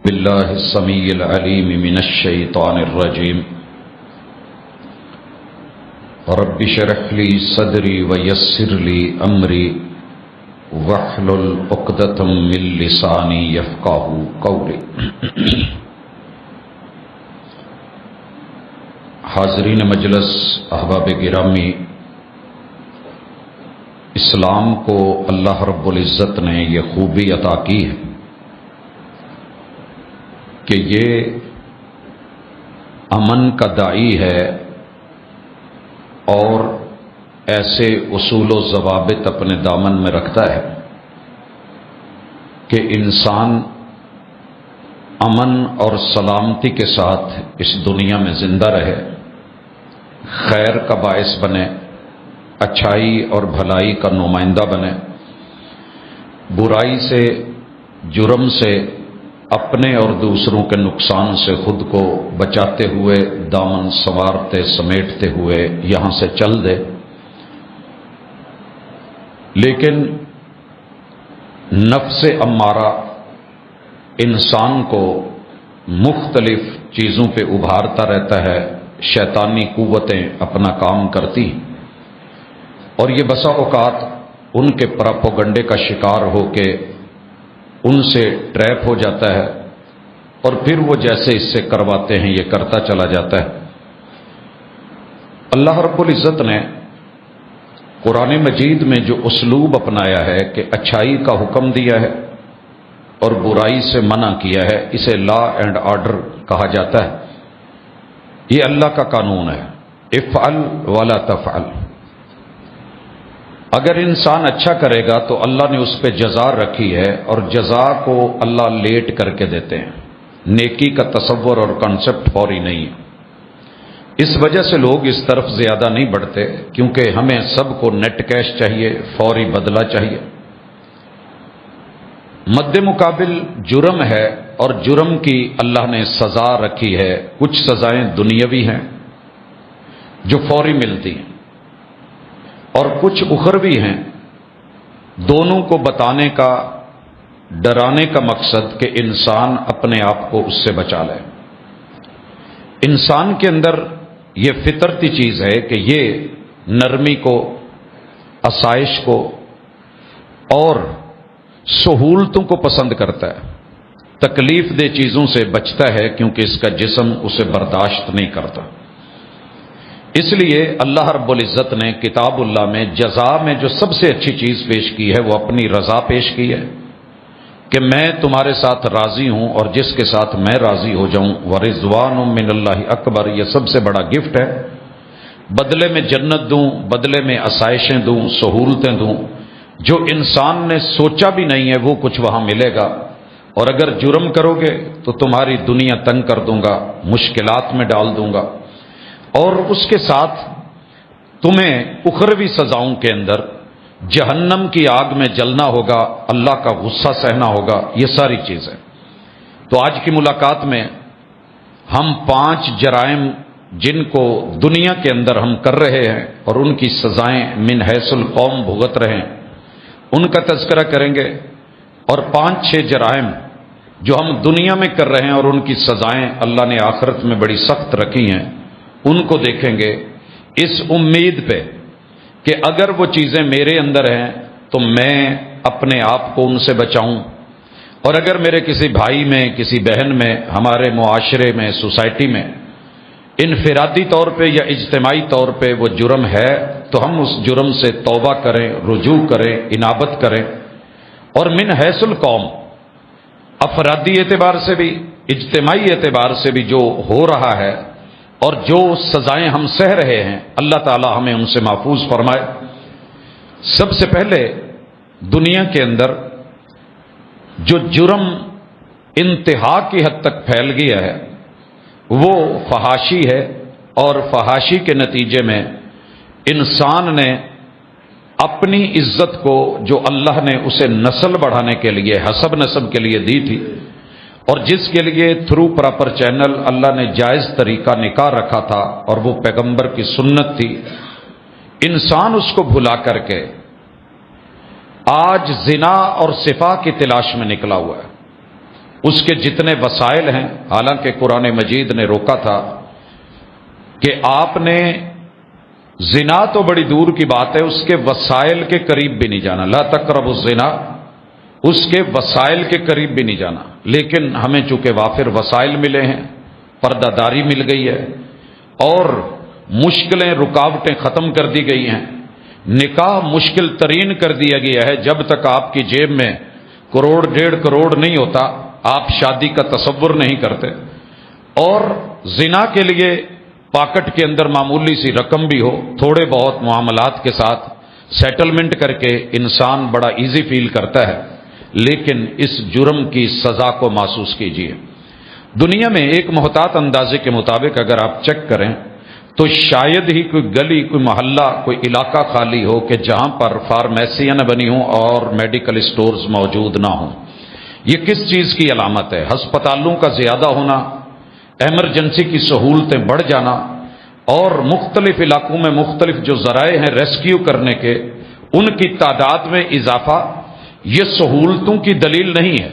باللہ السمیع العلیم من الشیطان الرجیم رب اشرح لی صدری ویسر لی امری واحلل عقدۃ من لسانی یفقہوا قولی۔ حاضرین مجلس، احباب گرامی، اسلام کو اللہ رب العزت نے یہ خوبی عطا کی ہے کہ یہ امن کا داعی ہے اور ایسے اصول و ضوابط اپنے دامن میں رکھتا ہے کہ انسان امن اور سلامتی کے ساتھ اس دنیا میں زندہ رہے، خیر کا باعث بنے، اچھائی اور بھلائی کا نمائندہ بنے، برائی سے، جرم سے، اپنے اور دوسروں کے نقصان سے خود کو بچاتے ہوئے، دامن سنوارتے سمیٹتے ہوئے یہاں سے چل دے۔ لیکن نفس امارہ انسان کو مختلف چیزوں پہ ابھارتا رہتا ہے، شیطانی قوتیں اپنا کام کرتی اور یہ بسا اوقات ان کے پراپوگنڈے کا شکار ہو کے ان سے ٹریپ ہو جاتا ہے اور پھر وہ جیسے اس سے کرواتے ہیں یہ کرتا چلا جاتا ہے۔ اللہ رب العزت نے قرآن مجید میں جو اسلوب اپنایا ہے کہ اچھائی کا حکم دیا ہے اور برائی سے منع کیا ہے، اسے لا اینڈ آرڈر کہا جاتا ہے۔ یہ اللہ کا قانون ہے، افعل ولا تفعل۔ اگر انسان اچھا کرے گا تو اللہ نے اس پہ جزا رکھی ہے اور جزا کو اللہ لیٹ کر کے دیتے ہیں۔ نیکی کا تصور اور کانسیپٹ فوری نہیں ہے۔ اس وجہ سے لوگ اس طرف زیادہ نہیں بڑھتے کیونکہ ہمیں سب کو نیٹ کیش چاہیے، فوری بدلہ چاہیے۔ مد مقابل جرم ہے اور جرم کی اللہ نے سزا رکھی ہے۔ کچھ سزائیں دنیاوی ہیں جو فوری ملتی ہیں اور کچھ اخروی ہیں۔ دونوں کو بتانے کا، ڈرانے کا مقصد کہ انسان اپنے آپ کو اس سے بچا لے۔ انسان کے اندر یہ فطرتی چیز ہے کہ یہ نرمی کو، آسائش کو اور سہولتوں کو پسند کرتا ہے، تکلیف دہ چیزوں سے بچتا ہے کیونکہ اس کا جسم اسے برداشت نہیں کرتا۔ اس لیے اللہ رب العزت نے کتاب اللہ میں جزا میں جو سب سے اچھی چیز پیش کی ہے وہ اپنی رضا پیش کی ہے کہ میں تمہارے ساتھ راضی ہوں اور جس کے ساتھ میں راضی ہو جاؤں، ورضوان من اللہ اکبر، یہ سب سے بڑا گفٹ ہے۔ بدلے میں جنت دوں، بدلے میں آسائشیں دوں، سہولتیں دوں، جو انسان نے سوچا بھی نہیں ہے وہ کچھ وہاں ملے گا۔ اور اگر جرم کرو گے تو تمہاری دنیا تنگ کر دوں گا، مشکلات میں ڈال دوں گا، اور اس کے ساتھ تمہیں اخروی سزاؤں کے اندر جہنم کی آگ میں جلنا ہوگا، اللہ کا غصہ سہنا ہوگا، یہ ساری چیزیں۔ تو آج کی ملاقات میں ہم 5 جرائم جن کو دنیا کے اندر ہم کر رہے ہیں اور ان کی سزائیں من حیث القوم بھگت رہے ہیں، ان کا تذکرہ کریں گے، اور 5-6 جرائم جو ہم دنیا میں کر رہے ہیں اور ان کی سزائیں اللہ نے آخرت میں بڑی سخت رکھی ہیں، ان کو دیکھیں گے، اس امید پہ کہ اگر وہ چیزیں میرے اندر ہیں تو میں اپنے آپ کو ان سے بچاؤں، اور اگر میرے کسی بھائی میں، کسی بہن میں، ہمارے معاشرے میں، سوسائٹی میں انفرادی طور پہ یا اجتماعی طور پہ وہ جرم ہے تو ہم اس جرم سے توبہ کریں، رجوع کریں، انابت کریں، اور من حیث القوم، افرادی اعتبار سے بھی، اجتماعی اعتبار سے بھی جو ہو رہا ہے اور جو سزائیں ہم سہ رہے ہیں، اللہ تعالی ہمیں ان سے محفوظ فرمائے۔ سب سے پہلے دنیا کے اندر جو جرم انتہا کی حد تک پھیل گیا ہے وہ فحاشی ہے، اور فحاشی کے نتیجے میں انسان نے اپنی عزت کو جو اللہ نے اسے نسل بڑھانے کے لیے، حسب نسب کے لیے دی تھی، اور جس کے لیے تھرو پراپر چینل اللہ نے جائز طریقہ نکاح رکھا تھا اور وہ پیغمبر کی سنت تھی، انسان اس کو بھلا کر کے آج زنا اور صفا کی تلاش میں نکلا ہوا ہے۔ اس کے جتنے وسائل ہیں، حالانکہ قرآن مجید نے روکا تھا کہ آپ نے زنا تو بڑی دور کی بات ہے، اس کے وسائل کے قریب بھی نہیں جانا، لا تقربوا الزنا، اس کے وسائل کے قریب بھی نہیں جانا۔ لیکن ہمیں چونکہ وافر وسائل ملے ہیں، پردہ داری مل گئی ہے، اور مشکلیں رکاوٹیں ختم کر دی گئی ہیں، نکاح مشکل ترین کر دیا گیا ہے۔ جب تک آپ کی جیب میں کروڑ 1.5 کروڑ نہیں ہوتا، آپ شادی کا تصور نہیں کرتے، اور زنا کے لیے پاکٹ کے اندر معمولی سی رقم بھی ہو، تھوڑے بہت معاملات کے ساتھ سیٹلمنٹ کر کے انسان بڑا ایزی فیل کرتا ہے۔ لیکن اس جرم کی سزا کو محسوس کیجئے۔ دنیا میں ایک محتاط اندازے کے مطابق اگر آپ چیک کریں تو شاید ہی کوئی گلی، کوئی محلہ، کوئی علاقہ خالی ہو کہ جہاں پر فارمیسیاں نہ بنی ہوں اور میڈیکل سٹورز موجود نہ ہوں۔ یہ کس چیز کی علامت ہے؟ ہسپتالوں کا زیادہ ہونا، ایمرجنسی کی سہولتیں بڑھ جانا، اور مختلف علاقوں میں مختلف جو ذرائع ہیں ریسکیو کرنے کے، ان کی تعداد میں اضافہ۔ یہ سہولتوں کی دلیل نہیں ہے،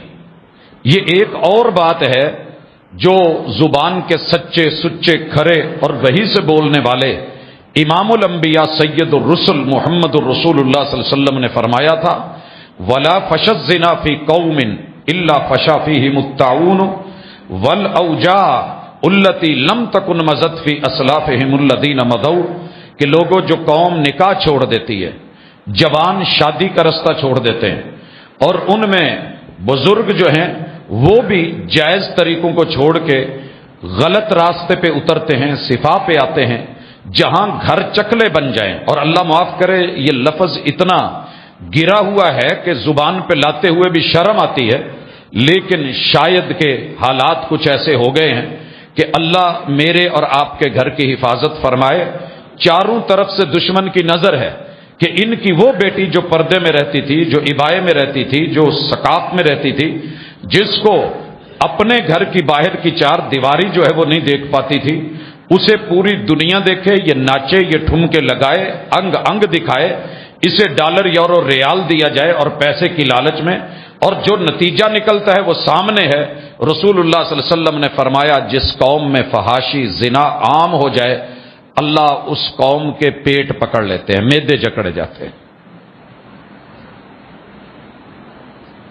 یہ ایک اور بات ہے جو زبان کے سچے سچے کھرے اور وحی سے بولنے والے امام الانبیاء سید الرسل محمد الرسول اللہ صلی اللہ علیہ وسلم نے فرمایا تھا، وَلَا فَشَ الزِّنَا فِي قَوْمٍ إِلَّا فَشَا فِيهِمُ الطَّاعُونُ وَالْأَوْجَاعُ الَّتِي لَمْ تَكُنْ مَضَتْ فِي أَسْلَافِهِمُ الَّذِينَ مَضَوْا، کہ لوگوں جو قوم نکاح چھوڑ دیتی ہے، جوان شادی کا رستہ چھوڑ دیتے ہیں، اور ان میں بزرگ جو ہیں وہ بھی جائز طریقوں کو چھوڑ کے غلط راستے پہ اترتے ہیں، صفا پہ آتے ہیں، جہاں گھر چکلے بن جائیں۔ اور اللہ معاف کرے، یہ لفظ اتنا گرا ہوا ہے کہ زبان پہ لاتے ہوئے بھی شرم آتی ہے، لیکن شاید کہ حالات کچھ ایسے ہو گئے ہیں کہ اللہ میرے اور آپ کے گھر کی حفاظت فرمائے۔ چاروں طرف سے دشمن کی نظر ہے کہ ان کی وہ بیٹی جو پردے میں رہتی تھی، جو عبائے میں رہتی تھی، جو ثقافت میں رہتی تھی، جس کو اپنے گھر کی باہر کی 4 دیواری جو ہے وہ نہیں دیکھ پاتی تھی، اسے پوری دنیا دیکھے، یہ ناچے، یہ ٹھمکے لگائے، انگ انگ دکھائے، اسے ڈالر یورو ریال دیا جائے اور پیسے کی لالچ میں، اور جو نتیجہ نکلتا ہے وہ سامنے ہے۔ رسول اللہ صلی اللہ علیہ وسلم نے فرمایا، جس قوم میں فحاشی زنا عام ہو جائے، اللہ اس قوم کے پیٹ پکڑ لیتے ہیں، معدے جکڑے جاتے ہیں۔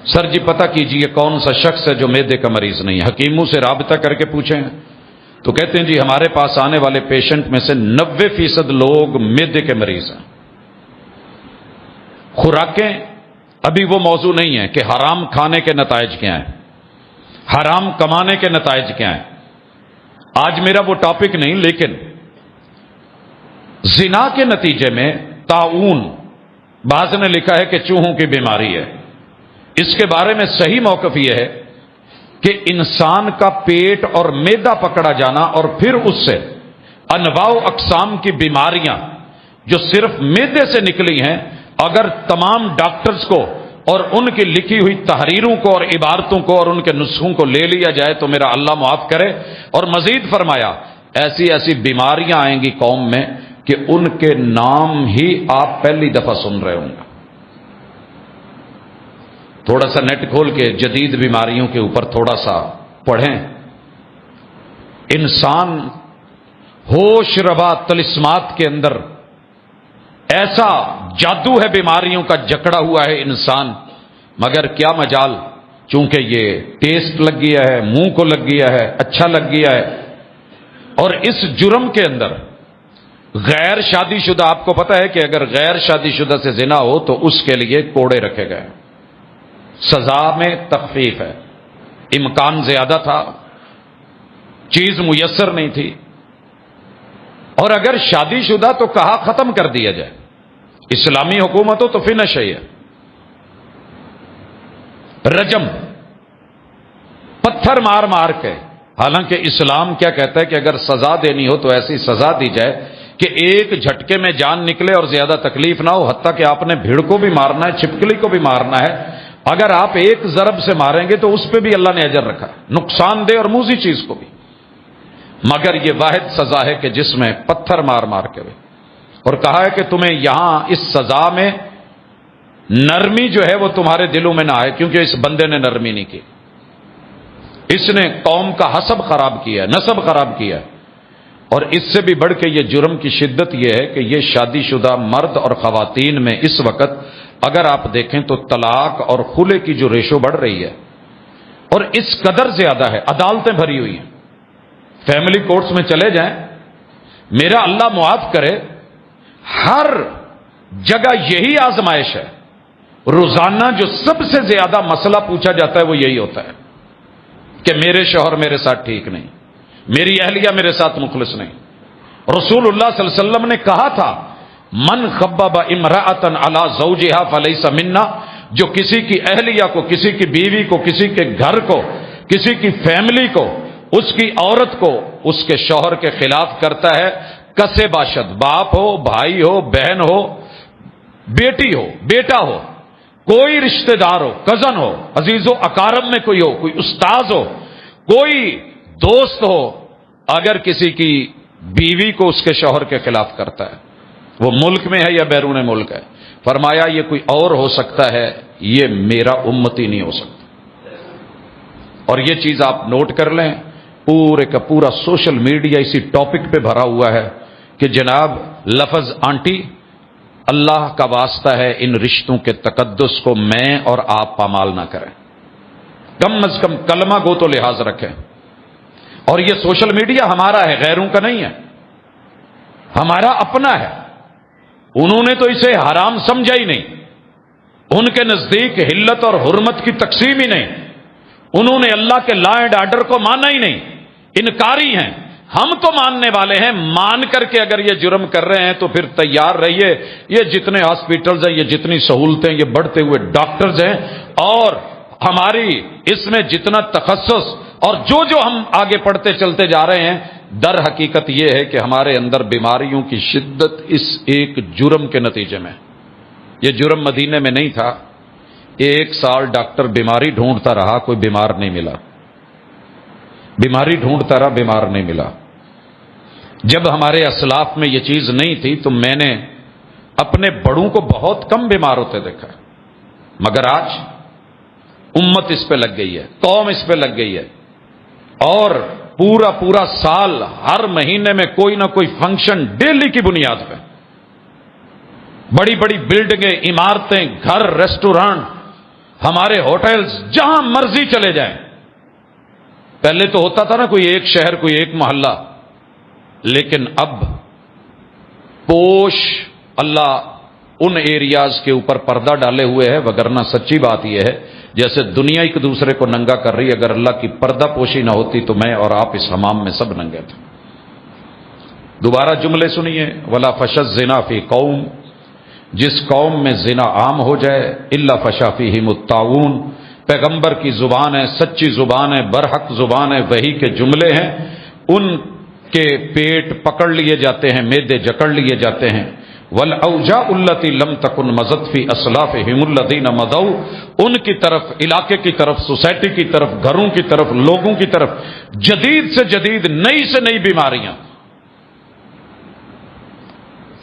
سر جی پتہ کیجئے کون سا شخص ہے جو معدے کا مریض نہیں ہے؟ حکیموں سے رابطہ کر کے پوچھیں تو کہتے ہیں جی ہمارے پاس آنے والے پیشنٹ میں سے 90% لوگ معدے کے مریض ہیں۔ خوراکیں ابھی وہ موضوع نہیں ہے کہ حرام کھانے کے نتائج کیا ہیں، حرام کمانے کے نتائج کیا ہیں، آج میرا وہ ٹاپک نہیں، لیکن زنا کے نتیجے میں طاعون، بعض نے لکھا ہے کہ چوہوں کی بیماری ہے۔ اس کے بارے میں صحیح موقف یہ ہے کہ انسان کا پیٹ اور معدہ پکڑا جانا، اور پھر اس سے انواع و اقسام کی بیماریاں جو صرف معدے سے نکلی ہیں، اگر تمام ڈاکٹرز کو اور ان کی لکھی ہوئی تحریروں کو اور عبارتوں کو اور ان کے نسخوں کو لے لیا جائے تو میرا اللہ معاف کرے۔ اور مزید فرمایا، ایسی ایسی بیماریاں آئیں گی قوم میں کہ ان کے نام ہی آپ پہلی دفعہ سن رہے ہوں گے۔ تھوڑا سا نیٹ کھول کے جدید بیماریوں کے اوپر تھوڑا سا پڑھیں، انسان ہوش ربا طلسمات کے اندر ایسا جادو ہے، بیماریوں کا جکڑا ہوا ہے انسان، مگر کیا مجال، چونکہ یہ ٹیسٹ لگ گیا ہے، منہ کو لگ گیا ہے، اچھا لگ گیا ہے۔ اور اس جرم کے اندر غیر شادی شدہ، آپ کو پتہ ہے کہ اگر غیر شادی شدہ سے زنا ہو تو اس کے لیے کوڑے رکھے گئے، سزا میں تخفیف ہے۔ امکان زیادہ تھا، چیز میسر نہیں تھی، اور اگر شادی شدہ تو کہا ختم کر دیا جائے، اسلامی حکومت ہو تو فنش ہے۔ رجم، پتھر مار مار کے، حالانکہ اسلام کیا کہتا ہے کہ اگر سزا دینی ہو تو ایسی سزا دی جائے کہ ایک جھٹکے میں جان نکلے اور زیادہ تکلیف نہ ہو، حتیٰ کہ آپ نے بھیڑ کو بھی مارنا ہے، چھپکلی کو بھی مارنا ہے، اگر آپ ایک ضرب سے ماریں گے تو اس پہ بھی اللہ نے اجر رکھا، نقصان دہ اور موذی چیز کو بھی، مگر یہ واحد سزا ہے کہ جس میں پتھر مار مار کے ہوئے، اور کہا ہے کہ تمہیں یہاں اس سزا میں نرمی جو ہے وہ تمہارے دلوں میں نہ آئے، کیونکہ اس بندے نے نرمی نہیں کی۔ اس نے قوم کا حسب خراب کیا ہے، نسب خراب کیا ہے۔ اور اس سے بھی بڑھ کے یہ جرم کی شدت یہ ہے کہ یہ شادی شدہ مرد اور خواتین میں اس وقت اگر آپ دیکھیں تو طلاق اور خلع کی جو ریشو بڑھ رہی ہے، اور اس قدر زیادہ ہے، عدالتیں بھری ہوئی ہیں، فیملی کورٹس میں چلے جائیں، میرا اللہ معاف کرے، ہر جگہ یہی آزمائش ہے۔ روزانہ جو سب سے زیادہ مسئلہ پوچھا جاتا ہے وہ یہی ہوتا ہے کہ میرے شوہر میرے ساتھ ٹھیک نہیں، میری اہلیہ میرے ساتھ مخلص نہیں۔ رسول اللہ صلی اللہ علیہ وسلم نے کہا تھا، من خبب امرأۃ علی زوجہا فلیس منا، جو کسی کی اہلیہ کو، کسی کی بیوی کو، کسی کے گھر کو، کسی کی فیملی کو، اس کی عورت کو اس کے شوہر کے خلاف کرتا ہے، کسے باشد، باپ ہو، بھائی ہو، بہن ہو، بیٹی ہو، بیٹا ہو، کوئی رشتہ دار ہو، کزن ہو، عزیز و اقارب میں کوئی ہو، کوئی استاذ ہو، کوئی دوست ہو، اگر کسی کی بیوی کو اس کے شوہر کے خلاف کرتا ہے، وہ ملک میں ہے یا بیرون ملک ہے، فرمایا یہ کوئی اور ہو سکتا ہے، یہ میرا امتی نہیں ہو سکتا۔ اور یہ چیز آپ نوٹ کر لیں، پورے کا پورا سوشل میڈیا اسی ٹاپک پہ بھرا ہوا ہے کہ جناب لفظ آنٹی، اللہ کا واسطہ ہے ان رشتوں کے تقدس کو میں اور آپ پامال نہ کریں، کم از کم کلمہ گو تو لحاظ رکھیں۔ اور یہ سوشل میڈیا ہمارا ہے، غیروں کا نہیں ہے، ہمارا اپنا ہے۔ انہوں نے تو اسے حرام سمجھا ہی نہیں، ان کے نزدیک حلت اور حرمت کی تقسیم ہی نہیں، انہوں نے اللہ کے لا اینڈ آرڈر کو مانا ہی نہیں، انکاری ہیں۔ ہم تو ماننے والے ہیں، مان کر کے اگر یہ جرم کر رہے ہیں تو پھر تیار رہیے، یہ جتنے ہاسپٹلز ہیں، یہ جتنی سہولتیں، یہ بڑھتے ہوئے ڈاکٹرز ہیں، اور ہماری اس میں جتنا تخصص اور جو ہم آگے پڑھتے چلتے جا رہے ہیں، در حقیقت یہ ہے کہ ہمارے اندر بیماریوں کی شدت اس ایک جرم کے نتیجے میں۔ یہ جرم مدینے میں نہیں تھا، 1 سال ڈاکٹر بیماری ڈھونڈتا رہا، کوئی بیمار نہیں ملا، بیماری ڈھونڈتا رہا، بیمار نہیں ملا۔ جب ہمارے اسلاف میں یہ چیز نہیں تھی تو میں نے اپنے بڑوں کو بہت کم بیمار ہوتے دیکھا، مگر آج امت اس پہ لگ گئی ہے، قوم اس پہ لگ گئی ہے، اور پورا سال ہر مہینے میں کوئی نہ کوئی فنکشن ڈیلی کی بنیاد پہ، بڑی بڑی بلڈنگیں، عمارتیں، گھر، ریسٹورانٹ، ہمارے ہوٹلز، جہاں مرضی چلے جائیں۔ پہلے تو ہوتا تھا نا کوئی ایک شہر، کوئی ایک محلہ، لیکن اب پوش اللہ ان ایریاز کے اوپر پردہ ڈالے ہوئے ہے، وگرنہ سچی بات یہ ہے جیسے دنیا ایک دوسرے کو ننگا کر رہی، اگر اللہ کی پردہ پوشی نہ ہوتی تو میں اور آپ اس حمام میں سب ننگے تھے۔ دوبارہ جملے سنیے، ولا فشى الزنا فی قوم، جس قوم میں زنا عام ہو جائے، الا فشى فیہم الطاعون، پیغمبر کی زبان ہے، سچی زبان ہے، برحق زبان ہے، وحی کے جملے ہیں، ان کے پیٹ پکڑ لیے جاتے ہیں، معدے جکڑ لیے جاتے ہیں۔ والاوجاع التي لم تكن مضت في اسلافهم الذين مضوا، ان کی طرف، علاقے کی طرف، سوسائٹی کی طرف، گھروں کی طرف، لوگوں کی طرف جدید سے جدید، نئی سے نئی بیماریاں۔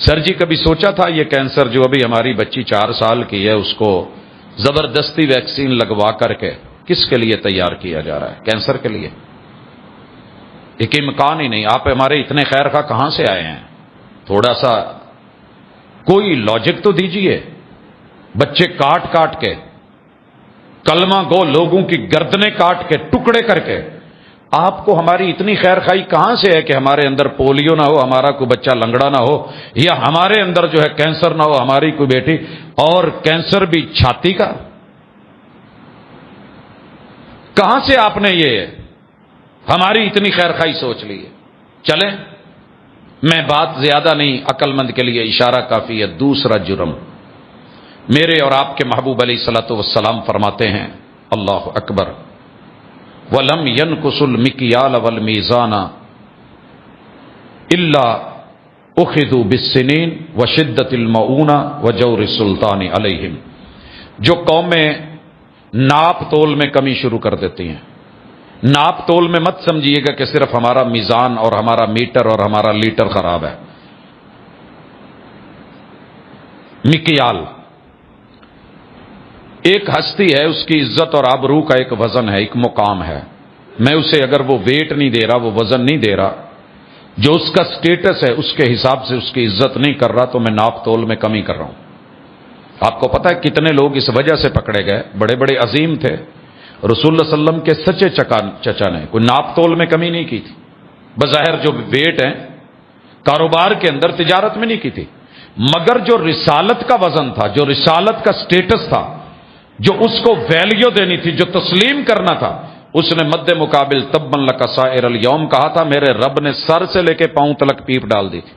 سر جی کبھی سوچا تھا یہ کینسر جو ابھی ہماری بچی 4 سال کی ہے، اس کو زبردستی ویکسین لگوا کر کے کس کے لیے تیار کیا جا رہا ہے؟ کینسر کے لیے۔ ایک امکان ہی نہیں۔ آپ ہمارے اتنے خیر خواہ کہاں سے آئے ہیں؟ تھوڑا سا کوئی لاجک تو دیجئے۔ بچے کاٹ کاٹ کے، کلمہ گو لوگوں کی گردنیں کاٹ کے، ٹکڑے کر کے، آپ کو ہماری اتنی خیر خواہی کہاں سے ہے کہ ہمارے اندر پولیو نہ ہو، ہمارا کوئی بچہ لنگڑا نہ ہو، یا ہمارے اندر جو ہے کینسر نہ ہو، ہماری کوئی بیٹی، اور کینسر بھی چھاتی کا؟ کہاں سے آپ نے یہ ہماری اتنی خیر خواہی سوچ لی ہے؟ چلیں، میں بات زیادہ نہیں، عقل مند کے لیے اشارہ کافی ہے۔ دوسرا جرم، میرے اور آپ کے محبوب علیہ الصلوۃ والسلام فرماتے ہیں، اللہ اکبر، وَلَمْ يَنْقُصُ الْمِكْيَالَ وَالْمِيزَانَ إِلَّا أُخِذُوا بِالسِّنِينِ وَشِدَّةِ الْمَؤُونَةِ وَجَوْرِ السُّلْطَانِ عَلَيْهِمْ، جو قومیں ناپ تول میں کمی شروع کر دیتی ہیں۔ ناپ تول میں مت سمجھیے گا کہ صرف ہمارا میزان اور ہمارا میٹر اور ہمارا لیٹر خراب ہے۔ مکیال ایک ہستی ہے، اس کی عزت اور آبرو کا ایک وزن ہے، ایک مقام ہے، میں اسے اگر وہ ویٹ نہیں دے رہا، وہ وزن نہیں دے رہا، جو اس کا سٹیٹس ہے اس کے حساب سے اس کی عزت نہیں کر رہا، تو میں ناپ تول میں کمی کر رہا ہوں۔ آپ کو پتا ہے کتنے لوگ اس وجہ سے پکڑے گئے، بڑے بڑے عظیم تھے، رسول اللہ صلی اللہ علیہ وسلم کے سچے چچا نے کوئی ناپ تول میں کمی نہیں کی تھی، بظاہر جو ویٹ ہے کاروبار کے اندر، تجارت میں نہیں کی تھی، مگر جو رسالت کا وزن تھا، جو رسالت کا سٹیٹس تھا، جو اس کو ویلیو دینی تھی، جو تسلیم کرنا تھا، اس نے مد مقابل تبن لک سائر الیوم کہا تھا، میرے رب نے سر سے لے کے پاؤں تلک پیپ ڈال دی تھی۔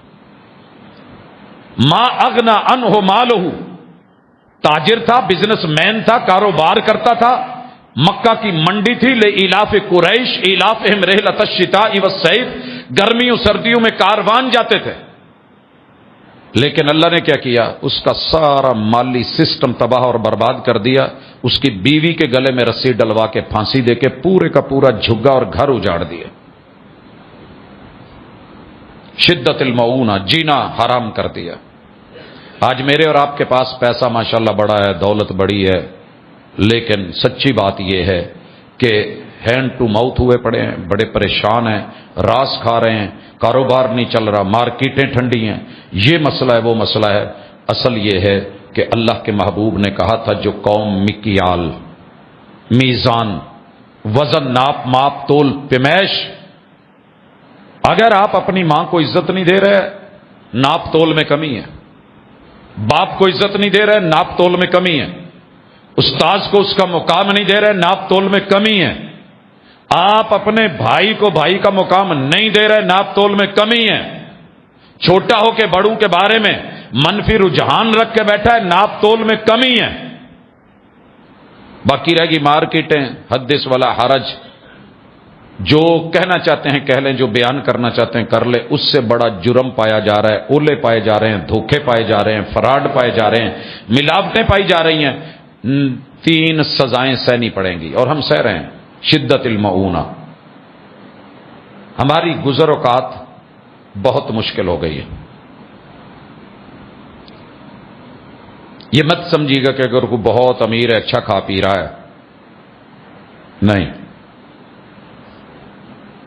ما اغنا عنہ مالہ، تاجر تھا، بزنس مین تھا، کاروبار کرتا تھا، مکہ کی منڈی تھی، لإیلاف قریش ایلافہم رحلۃ الشتاء والصیف، گرمیوں سردیوں میں کاروان جاتے تھے، لیکن اللہ نے کیا کیا؟ اس کا سارا مالی سسٹم تباہ اور برباد کر دیا، اس کی بیوی کے گلے میں رسی ڈلوا کے پھانسی دے کے پورے کا پورا جھگا اور گھر اجاڑ دیا۔ شدت المعونہ، جینا حرام کر دیا۔ آج میرے اور آپ کے پاس پیسہ ماشاءاللہ بڑا ہے، دولت بڑی ہے، لیکن سچی بات یہ ہے کہ ہینڈ ٹو ماؤتھ ہوئے پڑے ہیں، بڑے پریشان ہیں، راس کھا رہے ہیں، کاروبار نہیں چل رہا، مارکیٹیں ٹھنڈی ہیں، یہ مسئلہ ہے وہ مسئلہ ہے۔ اصل یہ ہے کہ اللہ کے محبوب نے کہا تھا جو قوم مکیال، میزان، وزن، ناپ ماپ تول پیمائش، اگر آپ اپنی ماں کو عزت نہیں دے رہے، ناپ تول میں کمی ہے، باپ کو عزت نہیں دے رہے، ناپ تول میں کمی ہے، استاذ کو اس کا مقام نہیں دے رہے، ناپ تول میں کمی ہے، آپ اپنے بھائی کو بھائی کا مقام نہیں دے رہے، ناپ تول میں کمی ہے، چھوٹا ہو کے بڑوں کے بارے میں منفی رجحان رکھ کے بیٹھا ہے، ناپ تول میں کمی ہے۔ باقی رہ گی مارکیٹیں، حدث ولا حرج، جو کہنا چاہتے ہیں کہہ لیں، جو بیان کرنا چاہتے ہیں کر لیں، اس سے بڑا جرم پایا جا رہا ہے، اولے پائے جا رہے ہیں، دھوکے پائے جا رہے ہیں، فراڈ پائے جا رہے ہیں، ملاوٹیں پائی جا رہی ہیں۔ 3 سزائیں سہنی پڑیں گی اور ہم سہ رہے ہیں۔ شدت المعونہ، ہماری گزر اوقات بہت مشکل ہو گئی ہے۔ یہ مت سمجھیے گا کہ اگر کوئی بہت امیر ہے، اچھا کھا پی رہا ہے، نہیں۔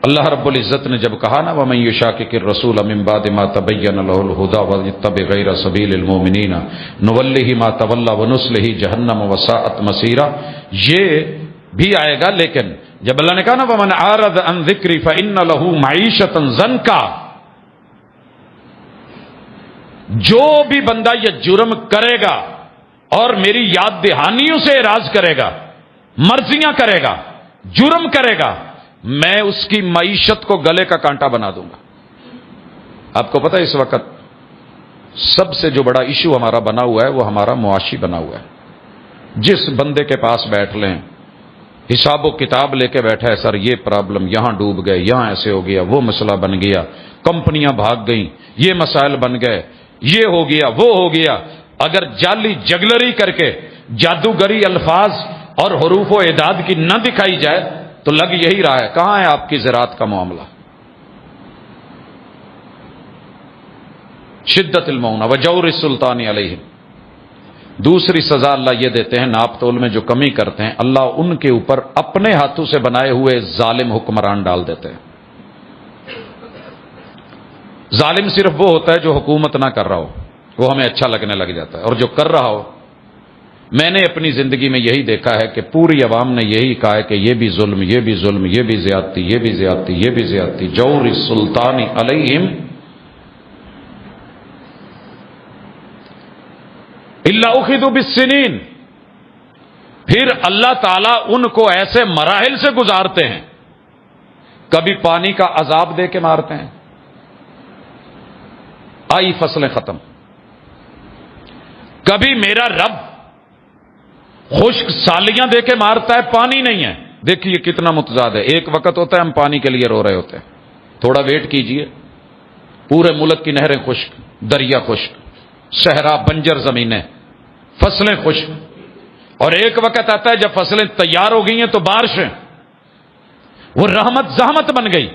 اللہ رب العزت نے جب کہا نا وَمَن يُشَاقِقِ الرَّسُولَ مِن بَعْدِ مَا تَبَيَّنَ لَهُ الْهُدَىٰ وَيَتَّبِعْ غَيْرَ سَبِيلِ الْمُؤْمِنِينَ نُوَلِّهِ مَا تَوَلَّىٰ وَنُصْلِهِ جَهَنَّمَ وَسَاءَتْ مَصِيرًا، یہ بھی آئے گا، لیکن جب اللہ نے کہا نا وَمَنْ أَعْرَضَ عَنْ ذِكْرِي فَإِنَّ لَهُ مَعِيشَةً ضَنْكًا، جو بھی بندہ یہ جرم کرے گا اور میری یاد دہانیوں سے اعراض کرے گا، مرضیاں کرے گا، جرم کرے گا، میں اس کی معیشت کو گلے کا کانٹا بنا دوں گا۔ آپ کو پتہ ہے اس وقت سب سے جو بڑا ایشو ہمارا بنا ہوا ہے وہ ہمارا معاشی بنا ہوا ہے۔ جس بندے کے پاس بیٹھ لیں، حساب و کتاب لے کے بیٹھا ہے، سر یہ پرابلم یہاں ڈوب گئے، یہاں ایسے ہو گیا، وہ مسئلہ بن گیا، کمپنیاں بھاگ گئیں، یہ مسائل بن گئے، یہ ہو گیا، وہ ہو گیا۔ اگر جعلی جگلری کر کے جادوگری الفاظ اور حروف و اعداد کی نہ دکھائی جائے تو لگ یہی رہا ہے کہاں ہے آپ کی زراعت کا معاملہ۔ شدت المعونہ وجور السلطان علیہم، دوسری سزا اللہ یہ دیتے ہیں، ناپ تول میں جو کمی کرتے ہیں اللہ ان کے اوپر اپنے ہاتھوں سے بنائے ہوئے ظالم حکمران ڈال دیتے ہیں۔ ظالم صرف وہ ہوتا ہے جو حکومت نہ کر رہا ہو، وہ ہمیں اچھا لگنے لگ جاتا ہے، اور جو کر رہا ہو، میں نے اپنی زندگی میں یہی دیکھا ہے کہ پوری عوام نے یہی کہا ہے کہ یہ بھی ظلم، یہ بھی ظلم، یہ بھی زیادتی، یہ بھی زیادتی، یہ بھی زیادتی، جور السلطان علیہم الا اخذوا بالسنین، پھر اللہ تعالیٰ ان کو ایسے مراحل سے گزارتے ہیں، کبھی پانی کا عذاب دے کے مارتے ہیں، آئی فصلیں ختم، کبھی میرا رب خشک سالیاں دے کے مارتا ہے، پانی نہیں ہے۔ دیکھیے کتنا متضاد ہے، ایک وقت ہوتا ہے ہم پانی کے لیے رو رہے ہوتے ہیں، تھوڑا ویٹ کیجئے، پورے ملک کی نہریں خشک، دریا خشک، صحرا بنجر زمینیں، فصلیں خشک، اور ایک وقت آتا ہے جب فصلیں تیار ہو گئی ہیں تو بارشیں، وہ رحمت زحمت بن گئی۔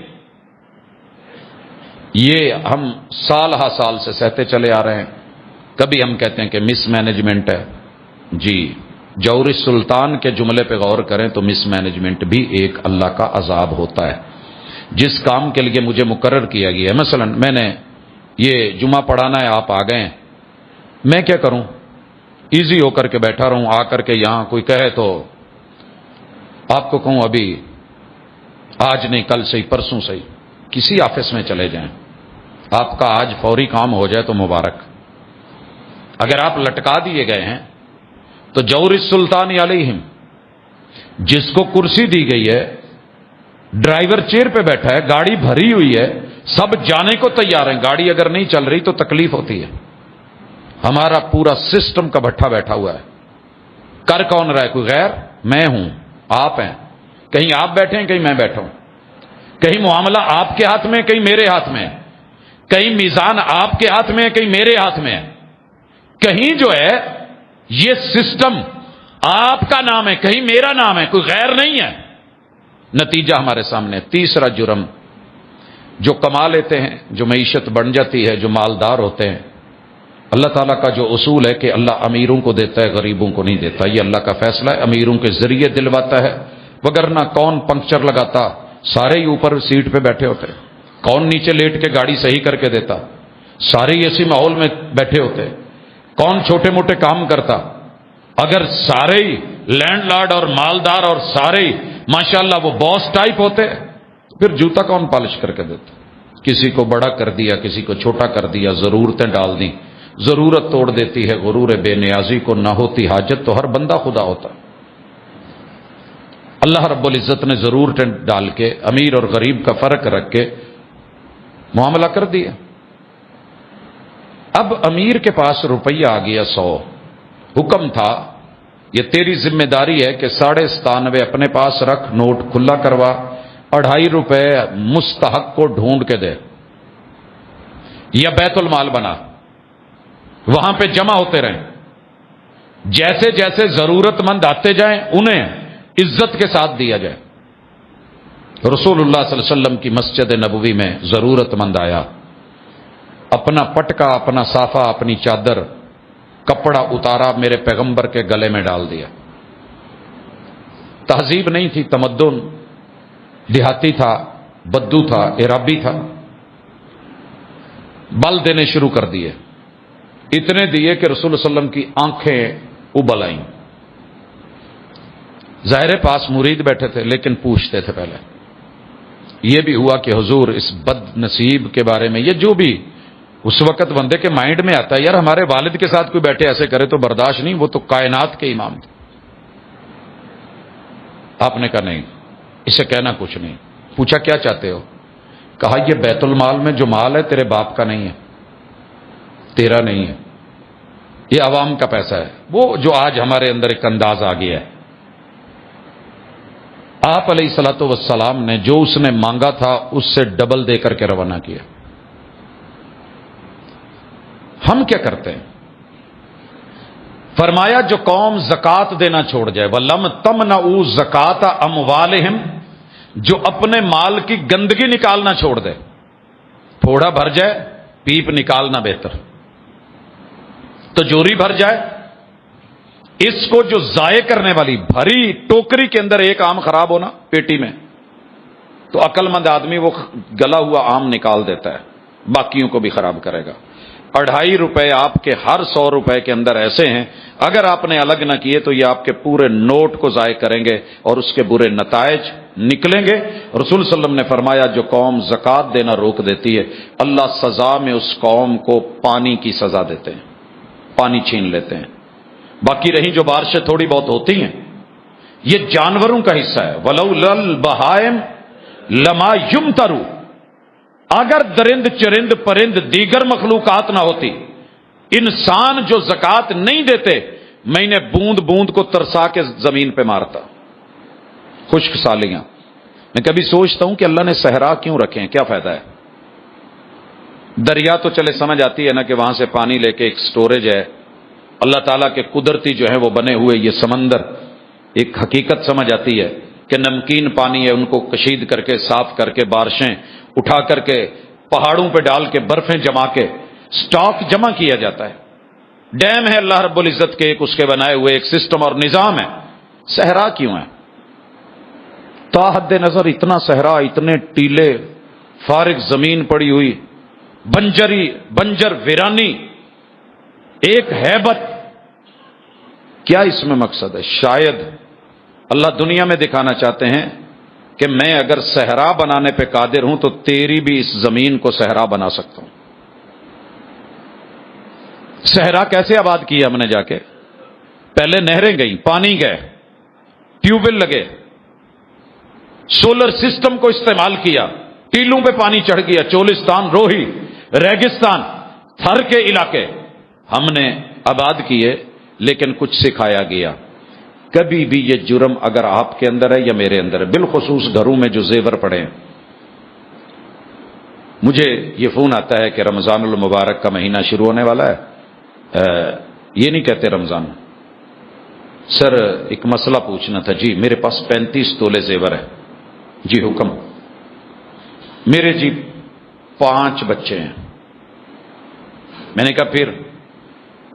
یہ ہم سال ہا سال سے سہتے چلے آ رہے ہیں۔ کبھی ہم کہتے ہیں کہ مس مینجمنٹ ہے، جی جور سلطان کے جملے پہ غور کریں تو مس مینجمنٹ بھی ایک اللہ کا عذاب ہوتا ہے. جس کام کے لیے مجھے مقرر کیا گیا ہے، مثلا میں نے یہ جمعہ پڑھانا ہے، آپ آ گئے، میں کیا کروں؟ ایزی ہو کر کے بیٹھا رہوں، آ کر کے یہاں کوئی کہے تو آپ کو کہوں ابھی آج نہیں، کل سے ہی، پرسوں سے ہی کسی آفس میں چلے جائیں، آپ کا آج فوری کام ہو جائے تو مبارک. اگر آپ لٹکا دیے گئے ہیں تو جور السلطان علیہم، جس کو کرسی دی گئی ہے، ڈرائیور چیئر پہ بیٹھا ہے، گاڑی بھری ہوئی ہے، سب جانے کو تیار ہیں، گاڑی اگر نہیں چل رہی تو تکلیف ہوتی ہے. ہمارا پورا سسٹم کا بھٹا بیٹھا ہوا ہے. کر کون رہا ہے؟ کوئی غیر؟ میں ہوں، آپ ہیں. کہیں آپ بیٹھے ہیں، کہیں میں بیٹھا ہوں. کہیں معاملہ آپ کے ہاتھ میں، کہیں میرے ہاتھ میں. کہیں میزان آپ کے ہاتھ میں، کہیں میرے ہاتھ میں. کہیں جو ہے یہ سسٹم آپ کا نام ہے، کہیں میرا نام ہے، کوئی غیر نہیں ہے. نتیجہ ہمارے سامنے. تیسرا جرم جو کما لیتے ہیں، جو معیشت بن جاتی ہے، جو مالدار ہوتے ہیں، اللہ تعالیٰ کا جو اصول ہے کہ اللہ امیروں کو دیتا ہے، غریبوں کو نہیں دیتا. یہ اللہ کا فیصلہ ہے، امیروں کے ذریعے دلواتا ہے، وگرنہ کون پنکچر لگاتا؟ سارے ہی اوپر سیٹ پہ بیٹھے ہوتے. کون نیچے لیٹ کے گاڑی صحیح کر کے دیتا؟ سارے ہی اسی ماحول میں بیٹھے ہوتے. کون چھوٹے موٹے کام کرتا؟ اگر سارے ہی لینڈ لارڈ اور مالدار اور سارے ہی ماشاءاللہ وہ باس ٹائپ ہوتے، پھر جوتا کون پالش کر کے دیتا؟ کسی کو بڑا کر دیا، کسی کو چھوٹا کر دیا، ضرورتیں ڈال دیں. ضرورت توڑ دیتی ہے غرور بے نیازی کو، نہ ہوتی حاجت تو ہر بندہ خدا ہوتا. اللہ رب العزت نے ضرورتیں ڈال کے امیر اور غریب کا فرق رکھ کے معاملہ کر دیا. اب امیر کے پاس روپیہ آ گیا 100، حکم تھا یہ تیری ذمہ داری ہے کہ 97.5 اپنے پاس رکھ، نوٹ کھلا کروا، 2.5 روپے مستحق کو ڈھونڈ کے دے، یا بیت المال بنا، وہاں پہ جمع ہوتے رہیں. جیسے جیسے ضرورت مند آتے جائیں انہیں عزت کے ساتھ دیا جائے. رسول اللہ صلی اللہ علیہ وسلم کی مسجد نبوی میں ضرورت مند آیا، اپنا پٹکا، اپنا صافہ، اپنی چادر، کپڑا اتارا، میرے پیغمبر کے گلے میں ڈال دیا. تہذیب نہیں تھی، تمدن دیہاتی تھا، بدو تھا، عرابی تھا. بل دینے شروع کر دیے، اتنے دیے کہ رسول اللہ علیہ وسلم کی آنکھیں ابل آئیں. ظاہر پاس مرید بیٹھے تھے لیکن پوچھتے تھے پہلے. یہ بھی ہوا کہ حضور اس بد نصیب کے بارے میں، یہ جو بھی اس وقت بندے کے مائنڈ میں آتا ہے، یار ہمارے والد کے ساتھ کوئی بیٹھے ایسے کرے تو برداشت نہیں، وہ تو کائنات کے امام تھے. آپ نے کہا نہیں، اسے کہنا کچھ نہیں. پوچھا کیا چاہتے ہو؟ کہا یہ بیت المال میں جو مال ہے تیرے باپ کا نہیں ہے، تیرا نہیں ہے، یہ عوام کا پیسہ ہے. وہ جو آج ہمارے اندر ایک انداز آ گیا ہے، آپ علیہ الصلوۃ والسلام نے جو اس نے مانگا تھا اس سے ڈبل دے کر کے روانہ کیا. ہم کیا کرتے ہیں؟ فرمایا جو قوم زکات دینا چھوڑ جائے، وَلَمْ تَمْنَعُوا زَكَاةَ أَمْوَالِهِمْ، جو اپنے مال کی گندگی نکالنا چھوڑ دے، تھوڑا بھر جائے، پیپ نکالنا بہتر، تجوری بھر جائے، اس کو جو ضائع کرنے والی بھری ٹوکری کے اندر ایک آم خراب ہونا پیٹی میں، تو عقل مند آدمی وہ گلا ہوا آم نکال دیتا ہے، باقیوں کو بھی خراب کرے گا. 2.5 روپے آپ کے ہر 100 روپے کے اندر ایسے ہیں، اگر آپ نے الگ نہ کیے تو یہ آپ کے پورے نوٹ کو ضائع کریں گے اور اس کے برے نتائج نکلیں گے. رسول صلی اللہ علیہ وسلم نے فرمایا جو قوم زکات دینا روک دیتی ہے، اللہ سزا میں اس قوم کو پانی کی سزا دیتے ہیں، پانی چھین لیتے ہیں. باقی رہی جو بارشیں تھوڑی بہت ہوتی ہیں، یہ جانوروں کا حصہ ہے. وَلَوْلَا الْبَهَائِمُ لَمَا يُمْطَرُ، اگر درند چرند پرند دیگر مخلوقات نہ ہوتی، انسان جو زکات نہیں دیتے، میں انہیں بوند بوند کو ترسا کے زمین پہ مارتا. خشک سالیاں. میں کبھی سوچتا ہوں کہ اللہ نے صحرا کیوں رکھے ہیں، کیا فائدہ ہے؟ دریا تو چلے سمجھ آتی ہے نا کہ وہاں سے پانی لے کے ایک سٹوریج ہے. اللہ تعالیٰ کے قدرتی جو ہیں وہ بنے ہوئے یہ سمندر، ایک حقیقت سمجھ آتی ہے کہ نمکین پانی ہے، ان کو کشید کر کے صاف کر کے بارشیں اٹھا کر کے پہاڑوں پہ ڈال کے برفیں جما کے سٹاک جمع کیا جاتا ہے. ڈیم ہے اللہ رب العزت کے ایک اس کے بنائے ہوئے ایک سسٹم اور نظام ہے، صحرا کیوں ہے؟ تا حد نظر اتنا صحرا، اتنے ٹیلے، فارغ زمین پڑی ہوئی، بنجر ویرانی، ایک ہیبت، کیا اس میں مقصد ہے؟ شاید اللہ دنیا میں دکھانا چاہتے ہیں کہ میں اگر صحرا بنانے پہ قادر ہوں تو تیری بھی اس زمین کو صحرا بنا سکتا ہوں۔ صحرا کیسے آباد کیا ہم نے جا کے؟ پہلے نہریں گئی، پانی گئے، ٹیوب ویل لگے، سولر سسٹم کو استعمال کیا، ٹیلوں پہ پانی چڑھ گیا، چولستان، روہی، ریگستان، تھر کے علاقے ہم نے آباد کیے، لیکن کچھ سکھایا گیا۔ کبھی بھی یہ جرم اگر آپ کے اندر ہے یا میرے اندر ہے، بالخصوص گھروں میں جو زیور پڑے ہیں، مجھے یہ فون آتا ہے کہ رمضان المبارک کا مہینہ شروع ہونے والا ہے، یہ نہیں کہتے رمضان، سر ایک مسئلہ پوچھنا تھا۔ جی میرے پاس 35 تولے زیور ہے۔ جی حکم۔ میرے جی 5 بچے ہیں۔ میں نے کہا پھر؟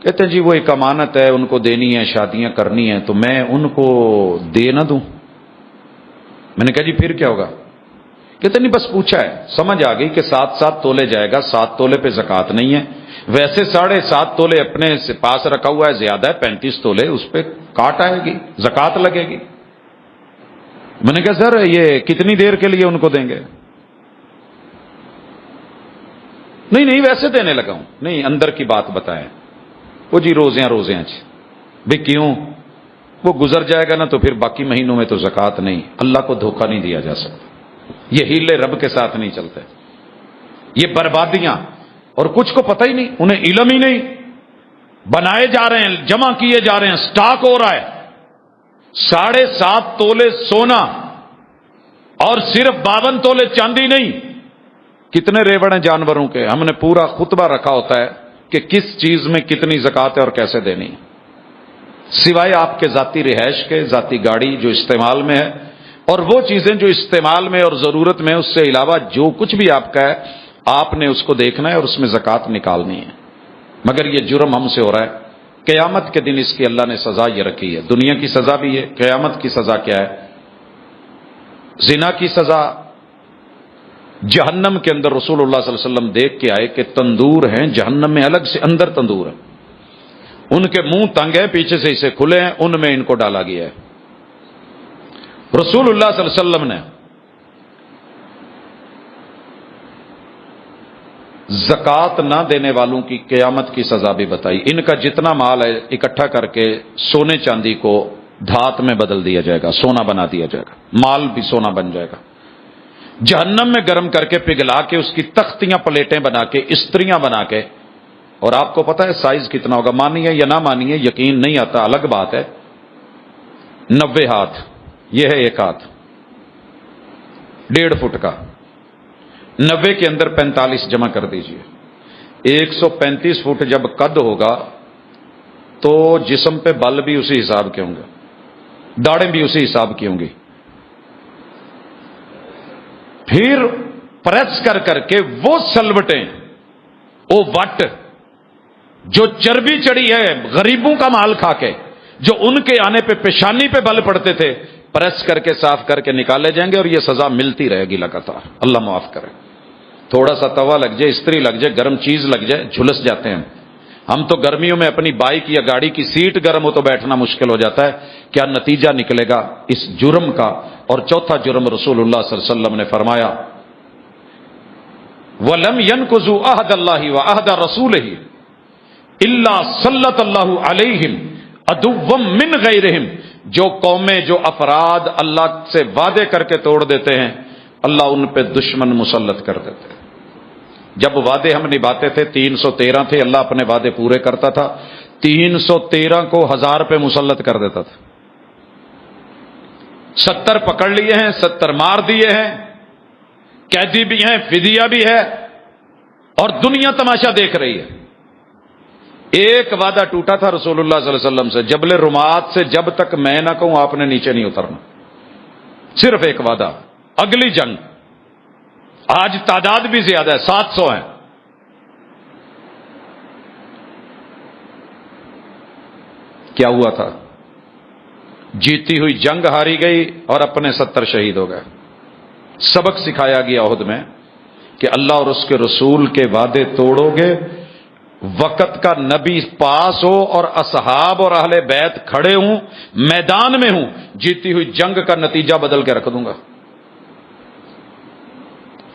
کہتے ہیں جی وہ ایک امانت ہے، ان کو دینی ہے، شادیاں کرنی ہیں، تو میں ان کو دے نہ دوں؟ میں نے کہا جی پھر کیا ہوگا؟ کہتے نہیں بس پوچھا ہے، سمجھ آ گئی کہ 7 تولے جائے گا، 7 تولے پہ زکوٰۃ نہیں ہے، ویسے 7.5 تولے اپنے پاس رکھا ہوا ہے، زیادہ ہے 35 تولے، اس پہ کاٹ آئے گی، زکوٰۃ لگے گی۔ میں نے کہا سر یہ کتنی دیر کے لیے ان کو دیں گے؟ نہیں ویسے دینے لگا ہوں۔ نہیں اندر کی بات بتائیں۔ وہ جی روزیاں جی بھئی کیوں؟ وہ گزر جائے گا نا تو پھر باقی مہینوں میں تو زکوٰۃ نہیں۔ اللہ کو دھوکہ نہیں دیا جا سکتا، یہ ہیلے رب کے ساتھ نہیں چلتے، یہ بربادیاں، اور کچھ کو پتہ ہی نہیں، انہیں علم ہی نہیں، بنائے جا رہے ہیں، جمع کیے جا رہے ہیں، سٹاک ہو رہا ہے۔ 7.5 تولے سونا اور صرف 52 تولے چاندی نہیں، کتنے ریوڑ ہیں جانوروں کے، ہم نے پورا خطبہ رکھا ہوتا ہے کہ کس چیز میں کتنی زکوٰۃ ہے اور کیسے دینی ہے، سوائے آپ کے ذاتی رہائش کے، ذاتی گاڑی جو استعمال میں ہے، اور وہ چیزیں جو استعمال میں اور ضرورت میں، اس سے علاوہ جو کچھ بھی آپ کا ہے، آپ نے اس کو دیکھنا ہے اور اس میں زکوٰۃ نکالنی ہے۔ مگر یہ جرم ہم سے ہو رہا ہے۔ قیامت کے دن اس کی اللہ نے سزا یہ رکھی ہے، دنیا کی سزا بھی ہے، قیامت کی سزا کیا ہے؟ زنا کی سزا جہنم کے اندر رسول اللہ صلی اللہ علیہ وسلم دیکھ کے آئے کہ تندور ہیں جہنم میں، الگ سے اندر تندور ہے، ان کے منہ تنگ ہے، پیچھے سے اسے کھلے ہیں، ان میں ان کو ڈالا گیا ہے۔ رسول اللہ صلی اللہ علیہ وسلم نے زکوٰۃ نہ دینے والوں کی قیامت کی سزا بھی بتائی۔ ان کا جتنا مال ہے اکٹھا کر کے سونے چاندی کو دھات میں بدل دیا جائے گا، سونا بنا دیا جائے گا، مال بھی سونا بن جائے گا، جہنم میں گرم کر کے پگھلا کے اس کی تختیاں پلیٹیں بنا کے استریاں بنا کے، اور آپ کو پتا ہے سائز کتنا ہوگا، مانیے یا نہ مانیے، یقین نہیں آتا الگ بات ہے، 90 ہاتھ، یہ ہے 1 ہاتھ، 1.5 فٹ کا، 90 کے اندر 45 جمع کر دیجئے، 135 فٹ جب قد ہوگا تو جسم پہ بل بھی اسی حساب کے ہوں گے، داڑھیں بھی اسی حساب کی ہوں گی، پھر پریس کر کے وہ سلوٹیں، وہ وٹ جو چربی چڑھی ہے غریبوں کا مال کھا کے، جو ان کے آنے پہ پیشانی پہ بل پڑتے تھے، پریس کر کے صاف کر کے نکالے جائیں گے، اور یہ سزا ملتی رہے گی لگاتار۔ اللہ معاف کرے، تھوڑا سا توا لگ جائے، استری لگ جائے، گرم چیز لگ جائے، جھلس جاتے ہیں ہم تو گرمیوں میں اپنی بائک یا گاڑی کی سیٹ گرم ہو تو بیٹھنا مشکل ہو جاتا ہے، کیا نتیجہ نکلے گا اس جرم کا۔ اور چوتھا جرم رسول اللہ صلی اللہ علیہ وسلم نے فرمایا وَلَمْ يَنْقُضُوا عَهْدَ اللَّهِ وَعَهْدَ رَسُولِهِ إِلَّا سَلَّطَ اللَّهُ عَلَيْهِمْ عَدُوًّا مِّنْ غَيْرِهِمْ، جو قومیں، جو افراد اللہ سے وعدے کر کے توڑ دیتے ہیں، اللہ ان پہ دشمن مسلط کر دیتے ہیں۔ جب وعدے ہم نبھاتے تھے 313 تھے، اللہ اپنے وعدے پورے کرتا تھا، 313 کو 1000 پہ مسلط کر دیتا تھا۔ 70 پکڑ لیے ہیں، 70 مار دیے ہیں، قیدی بھی ہیں، فدیہ بھی ہے، اور دنیا تماشا دیکھ رہی ہے۔ ایک وعدہ ٹوٹا تھا رسول اللہ صلی اللہ علیہ وسلم سے، جبل رمات سے جب تک میں نہ کہوں آپ نے نیچے نہیں اترنا، صرف ایک وعدہ، اگلی جنگ۔ آج تعداد بھی زیادہ ہے، 700 ہیں۔ کیا ہوا تھا؟ جیتی ہوئی جنگ ہاری گئی اور اپنے 70 شہید ہو گئے. سبق سکھایا گیا عہد میں کہ اللہ اور اس کے رسول کے وعدے توڑو گے، وقت کا نبی پاس ہو اور اصحاب اور اہل بیت کھڑے ہوں، میدان میں ہوں، جیتی ہوئی جنگ کا نتیجہ بدل کے رکھ دوں گا.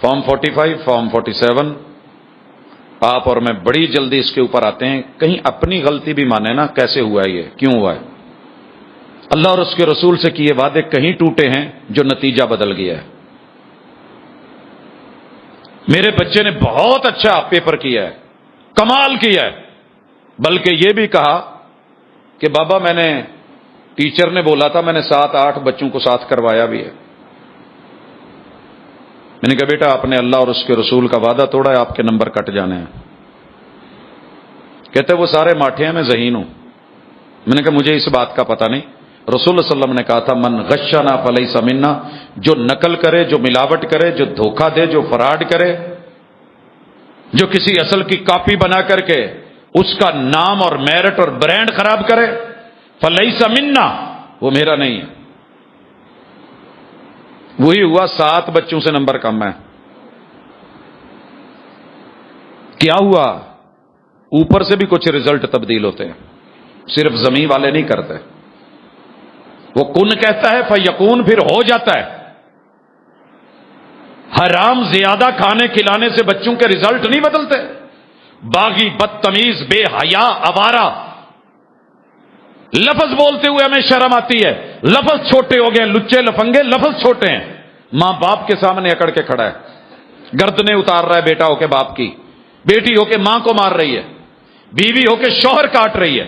فارم 45، فارم 47، آپ اور میں بڑی جلدی اس کے اوپر آتے ہیں. کہیں اپنی غلطی بھی مانے نا، کیسے ہوا ہے یہ، کیوں ہوا ہے؟ اللہ اور اس کے رسول سے کیے وعدے کہیں ٹوٹے ہیں جو نتیجہ بدل گیا ہے. میرے بچے نے بہت اچھا پیپر کیا ہے، کمال کیا ہے، بلکہ یہ بھی کہا کہ بابا میں نے، ٹیچر نے بولا تھا، میں نے 7-8 بچوں کو ساتھ کروایا بھی ہے. میں نے کہا بیٹا آپ نے اللہ اور اس کے رسول کا وعدہ توڑا ہے، آپ کے نمبر کٹ جانے ہیں. کہتے وہ سارے ماٹھے ہیں، میں ذہین ہوں. میں نے کہا مجھے اس بات کا پتہ نہیں. رسول اللہ صلی اللہ علیہ وسلم نے کہا تھا من غشنا فلیس منا، جو نقل کرے، جو ملاوٹ کرے، جو دھوکہ دے، جو فراڈ کرے، جو کسی اصل کی کاپی بنا کر کے اس کا نام اور میرٹ اور برانڈ خراب کرے، فلیس منا، وہ میرا نہیں ہے. وہی ہوا، 7 بچوں سے نمبر کم ہے. کیا ہوا؟ اوپر سے بھی کچھ رزلٹ تبدیل ہوتے ہیں، صرف زمین والے نہیں کرتے. وہ کن کہتا ہے فیکون، پھر ہو جاتا ہے. حرام زیادہ کھانے کھلانے سے بچوں کے رزلٹ نہیں بدلتے. باغی، بدتمیز، بے حیا، آوارہ، لفظ بولتے ہوئے ہمیں شرم آتی ہے. لفظ چھوٹے ہو گئے، لچے لفنگے لفظ چھوٹے ہیں. ماں باپ کے سامنے اکڑ کے کھڑا ہے، گردنیں اتار رہا ہے بیٹا ہو کے باپ کی، بیٹی ہو کے ماں کو مار رہی ہے، بیوی ہو کے شوہر کاٹ رہی ہے،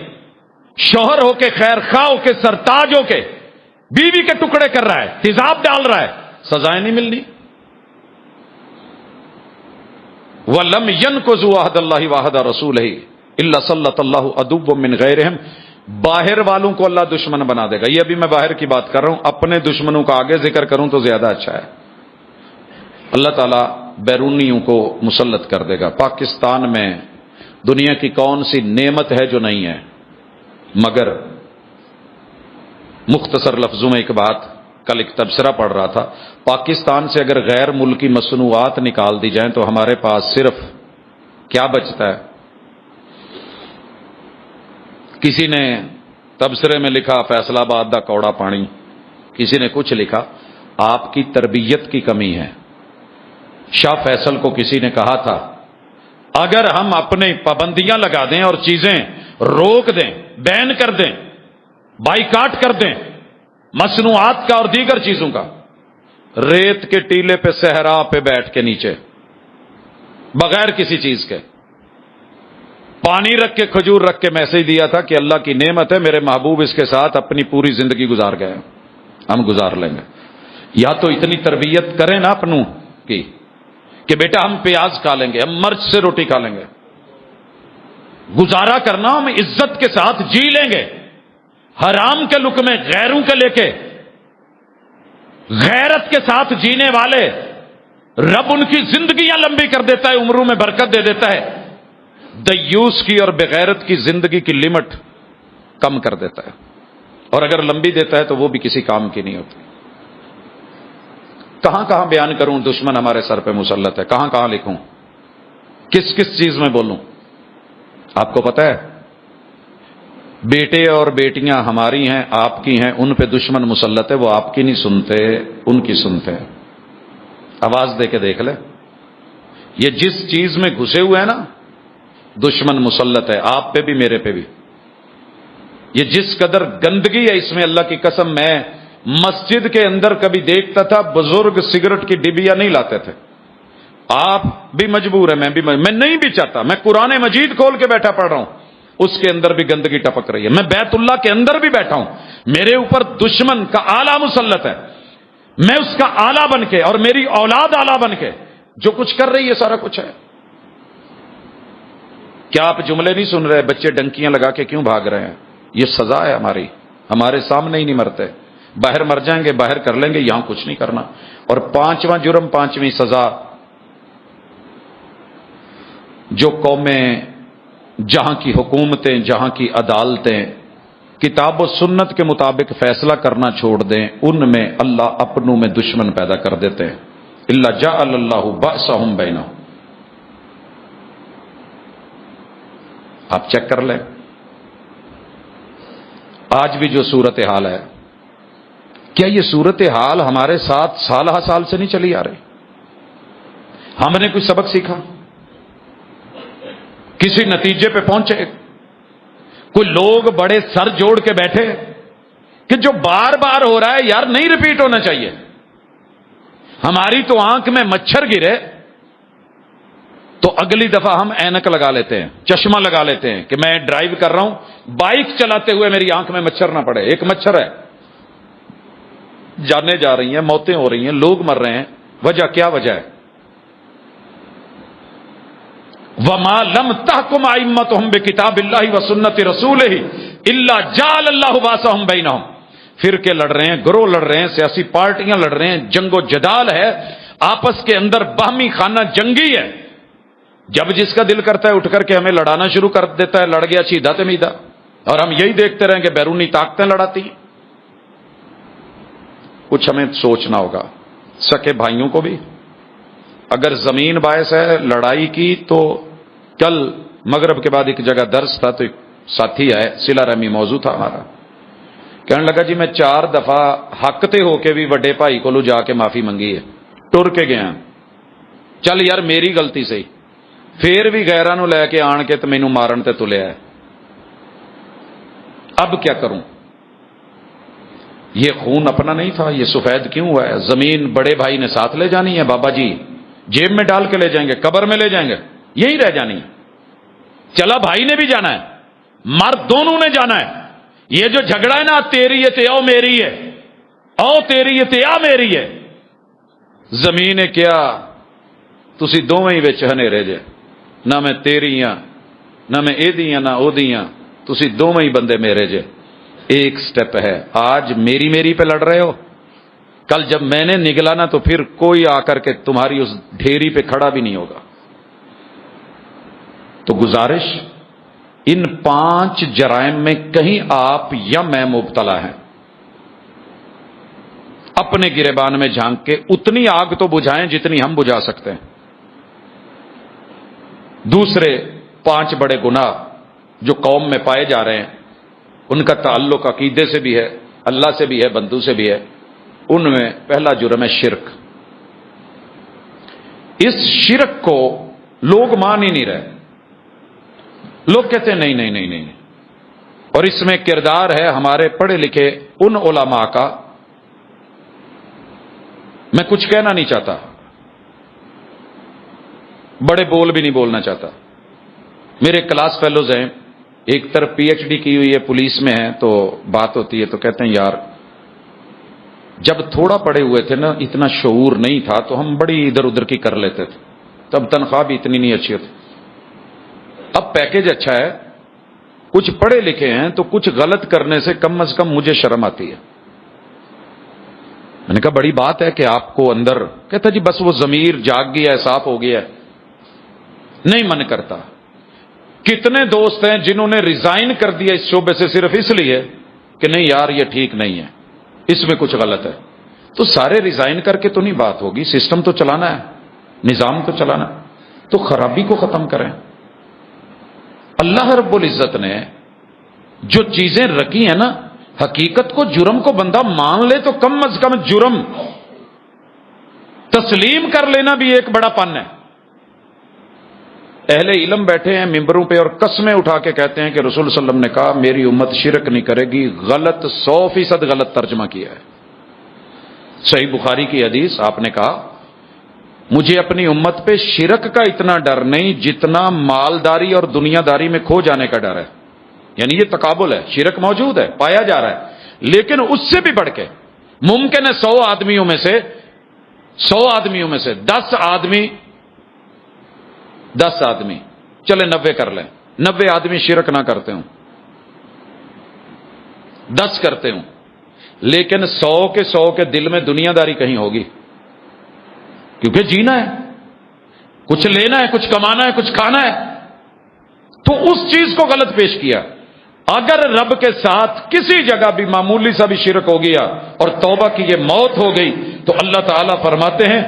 شوہر ہو کے خیر خواہ ہو کے سرتاج ہو کے بیوی کے ٹکڑے کر رہا ہے، تیزاب ڈال رہا ہے، سزائیں نہیں ملنی. وَلَمْ يَنْقُضُوا عَهْدَ اللَّهِ وَعَهْدَ رَسُولِهِ إِلَّا سَلَّطَ اللَّهُ عَدُوًّا مِّنْ غَيْرِهِمْ. باہر والوں کو اللہ دشمن بنا دے گا. یہ ابھی میں باہر کی بات کر رہا ہوں، اپنے دشمنوں کا آگے ذکر کروں تو زیادہ اچھا ہے. اللہ تعالیٰ بیرونیوں کو مسلط کر دے گا. پاکستان میں دنیا کی کون سی نعمت ہے جو نہیں ہے؟ مگر مختصر لفظوں میں ایک بات، کل ایک تبصرہ پڑھ رہا تھا، پاکستان سے اگر غیر ملکی مصنوعات نکال دی جائیں تو ہمارے پاس صرف کیا بچتا ہے؟ کسی نے تبصرے میں لکھا فیصلہ آباد دا کوڑا پانی، کسی نے کچھ لکھا. آپ کی تربیت کی کمی ہے. شاہ فیصل کو کسی نے کہا تھا اگر ہم اپنے پابندیاں لگا دیں اور چیزیں روک دیں، بین کر دیں، بائیکاٹ کر دیں، مصنوعات کا اور دیگر چیزوں کا، ریت کے ٹیلے پہ صحرا پہ بیٹھ کے نیچے بغیر کسی چیز کے پانی رکھ کے کھجور رکھ کے میسج دیا تھا کہ اللہ کی نعمت ہے، میرے محبوب اس کے ساتھ اپنی پوری زندگی گزار گئے، ہم گزار لیں گے. یا تو اتنی تربیت کریں نا اپنوں کی کہ بیٹا ہم پیاز کھا لیں گے، ہم مرچ سے روٹی کھا لیں گے، گزارا کرنا ہم عزت کے ساتھ جی لیں گے. حرام کے لقمے غیروں کے لے کے غیرت کے ساتھ جینے والے رب ان کی زندگیاں لمبی کر دیتا ہے، عمروں میں برکت دے دیتا ہے. دیوس کی اور بغیرت کی زندگی کی لمٹ کم کر دیتا ہے، اور اگر لمبی دیتا ہے تو وہ بھی کسی کام کی نہیں ہوتی. کہاں کہاں بیان کروں دشمن ہمارے سر پہ مسلط ہے، کہاں کہاں لکھوں، کس کس چیز میں بولوں؟ آپ کو پتہ ہے بیٹے اور بیٹیاں ہماری ہیں، آپ کی ہیں، ان پہ دشمن مسلط ہے، وہ آپ کی نہیں سنتے، ان کی سنتے ہیں. آواز دے کے دیکھ لے، یہ جس چیز میں گھسے ہوئے ہیں نا دشمن مسلط ہے، آپ پہ بھی میرے پہ بھی. یہ جس قدر گندگی ہے اس میں، اللہ کی قسم میں مسجد کے اندر کبھی دیکھتا تھا بزرگ سگریٹ کی ڈبیاں نہیں لاتے تھے. آپ بھی مجبور ہیں، میں نہیں بھی چاہتا، میں قرآن مجید کھول کے بیٹھا پڑھ رہا ہوں، اس کے اندر بھی گندگی ٹپک رہی ہے. میں بیت اللہ کے اندر بھی بیٹھا ہوں، میرے اوپر دشمن کا آلہ مسلط ہے، میں اس کا آلہ بن کے اور میری اولاد آلہ بن کے جو کچھ کر رہی ہے سارا کچھ ہے. کیا آپ جملے نہیں سن رہے؟ بچے ڈنکیاں لگا کے کیوں بھاگ رہے ہیں؟ یہ سزا ہے ہماری، ہمارے سامنے ہی نہیں مرتے. باہر مر جائیں گے، باہر کر لیں گے، یہاں کچھ نہیں کرنا. اور 5واں جرم، 5ویں سزا، جو قومیں، جہاں کی حکومتیں، جہاں کی عدالتیں کتاب و سنت کے مطابق فیصلہ کرنا چھوڑ دیں، ان میں اللہ اپنوں میں دشمن پیدا کر دیتے ہیں. الا جعل اللہ بأسهم بینہم. آپ چیک کر لیں آج بھی جو صورتحال ہے، کیا یہ صورتحال ہمارے ساتھ سالہ سال سے نہیں چلی آ رہی؟ ہم نے کوئی سبق سیکھا، کسی نتیجے پہ پہنچے؟ کوئی لوگ بڑے سر جوڑ کے بیٹھے کہ جو بار بار ہو رہا ہے یار نہیں ریپیٹ ہونا چاہیے. ہماری تو آنکھ میں مچھر گرے تو اگلی دفعہ ہم اینک لگا لیتے ہیں، چشمہ لگا لیتے ہیں کہ میں ڈرائیو کر رہا ہوں، بائک چلاتے ہوئے میری آنکھ میں مچھر نہ پڑے. ایک مچھر ہے، جانیں جا رہی ہیں، موتیں ہو رہی ہیں، لوگ مر رہے ہیں. وجہ کیا وجہ ہے؟ وَمَا لَمْ تَحْكُمْ أَئِمَّتُهُمْ بِكِتَابِ اللَّهِ وَسُنَّةِ رَسُولِهِ إِلَّا جَعَلَ اللَّهُ بَأْسَهُمْ بَيْنَهُمْ. فرقے لڑ رہے ہیں، گروہ لڑ رہے ہیں، سیاسی پارٹیاں لڑ رہے ہیں، جنگ و جدال ہے، آپس کے اندر باہمی خانہ جنگی ہے. جب جس کا دل کرتا ہے اٹھ کر کے ہمیں لڑانا شروع کر دیتا ہے، لڑ گیا چیدہ تمیدہ، اور ہم یہی دیکھتے رہیں کہ بیرونی طاقتیں لڑاتی ہیں. کچھ ہمیں سوچنا ہوگا. سکے بھائیوں کو بھی اگر زمین باعث ہے لڑائی کی، تو کل مغرب کے بعد ایک جگہ درس تھا تو ایک ساتھی آئے، صلہ رحمی موضوع تھا ہمارا، کہنے لگا جی میں 4 دفعہ حقتے ہو کے بھی وڈے بھائی کو جا کے معافی منگی ہے، ٹر کے گیا. چل یار میری غلطی سے پھر بھی غیراں نو لے کے آن کے تو مینوں مارن تے تلیا ہے، اب کیا کروں؟ یہ خون اپنا نہیں تھا، یہ سفید کیوں ہوا ہے؟ زمین بڑے بھائی نے ساتھ لے جانی ہے بابا جی، جیب میں ڈال کے لے جائیں گے، قبر میں لے جائیں گے، یہی رہ جانی ہے. چلا بھائی نے بھی جانا ہے، مرد دونوں نے جانا ہے. یہ جو جھگڑا ہے نا تیری ہے تے او میری ہے، او تیری ہے تے آ میری ہے، زمین ہے کیا تسی دوویں ہی وچ ہنیرے جے، نہ میں تیری ہاں نہ میں اے دی ہاں نہ او دی ہاں، تسی دوویں ہی بندے میرے جے. ایک سٹیپ ہے. آج میری پہ لڑ رہے ہو، کل جب میں نے نگلا نا تو پھر کوئی آ کر کے تمہاری اس ڈھیری پہ کھڑا بھی نہیں ہوگا. تو گزارش، ان 5 جرائم میں کہیں آپ یا میں مبتلا ہیں. اپنے گریبان میں جھانک کے اتنی آگ تو بجھائیں جتنی ہم بجھا سکتے ہیں. دوسرے 5 بڑے گناہ جو قوم میں پائے جا رہے ہیں، ان کا تعلق عقیدے سے بھی ہے، اللہ سے بھی ہے، بندوں سے بھی ہے. ان میں پہلا جرم ہے شرک. اس شرک کو لوگ مان ہی نہیں رہے. لوگ کہتے ہیں نہیں. اور اس میں کردار ہے ہمارے پڑھے لکھے ان علماء کا. میں کچھ کہنا نہیں چاہتا، بڑے بول بھی نہیں بولنا چاہتا. میرے کلاس فیلوز ہیں، ایک طرف پی ایچ ڈی کی ہوئی ہے، پولیس میں ہیں، تو بات ہوتی ہے تو کہتے ہیں یار جب تھوڑا پڑھے ہوئے تھے نا، اتنا شعور نہیں تھا تو ہم بڑی ادھر ادھر کی کر لیتے تھے، تب تنخواہ بھی اتنی نہیں اچھی ہوتی. اب پیکیج اچھا ہے، کچھ پڑھے لکھے ہیں تو کچھ غلط کرنے سے کم از کم مجھے شرم آتی ہے. میں نے کہا بڑی بات ہے کہ آپ کو اندر، کہتا جی بس وہ ضمیر جاگ گیا ہے، صاف ہو گیا ہے، نہیں من کرتا. کتنے دوست ہیں جنہوں نے ریزائن کر دیا اس شعبے سے صرف اس لیے کہ نہیں یار یہ ٹھیک نہیں ہے، اس میں کچھ غلط ہے. تو سارے ریزائن کر کے تو نہیں بات ہوگی، سسٹم تو چلانا ہے، نظام تو چلانا ہے، تو خرابی کو ختم کریں. اللہ رب العزت نے جو چیزیں رکھی ہیں نا، حقیقت کو، جرم کو بندہ مان لے تو کم از کم جرم تسلیم کر لینا بھی ایک بڑا پن ہے. اہل علم بیٹھے ہیں ممبروں پہ اور قسمیں اٹھا کے کہتے ہیں کہ رسول صلی اللہ علیہ وسلم نے کہا میری امت شرک نہیں کرے گی. غلط، 100% غلط ترجمہ کیا ہے. صحیح بخاری کی حدیث، آپ نے کہا مجھے اپنی امت پہ شرک کا اتنا ڈر نہیں جتنا مالداری اور دنیا داری میں کھو جانے کا ڈر ہے. یعنی یہ تقابل ہے، شرک موجود ہے، پایا جا رہا ہے، لیکن اس سے بھی بڑھ کے ممکن ہے 100 آدمیوں میں سے 10 آدمی چلے 90 کر لیں، 90 آدمی شرک نہ کرتے ہوں، 10 کرتے ہوں، لیکن 100 کے دل میں دنیا داری کہیں ہوگی، کیونکہ جینا ہے، کچھ لینا ہے، کچھ کمانا ہے، کچھ کھانا ہے. تو اس چیز کو غلط پیش کیا. اگر رب کے ساتھ کسی جگہ بھی معمولی سا بھی شرک ہو گیا اور توبہ کی یہ موت ہو گئی تو اللہ تعالیٰ فرماتے ہیں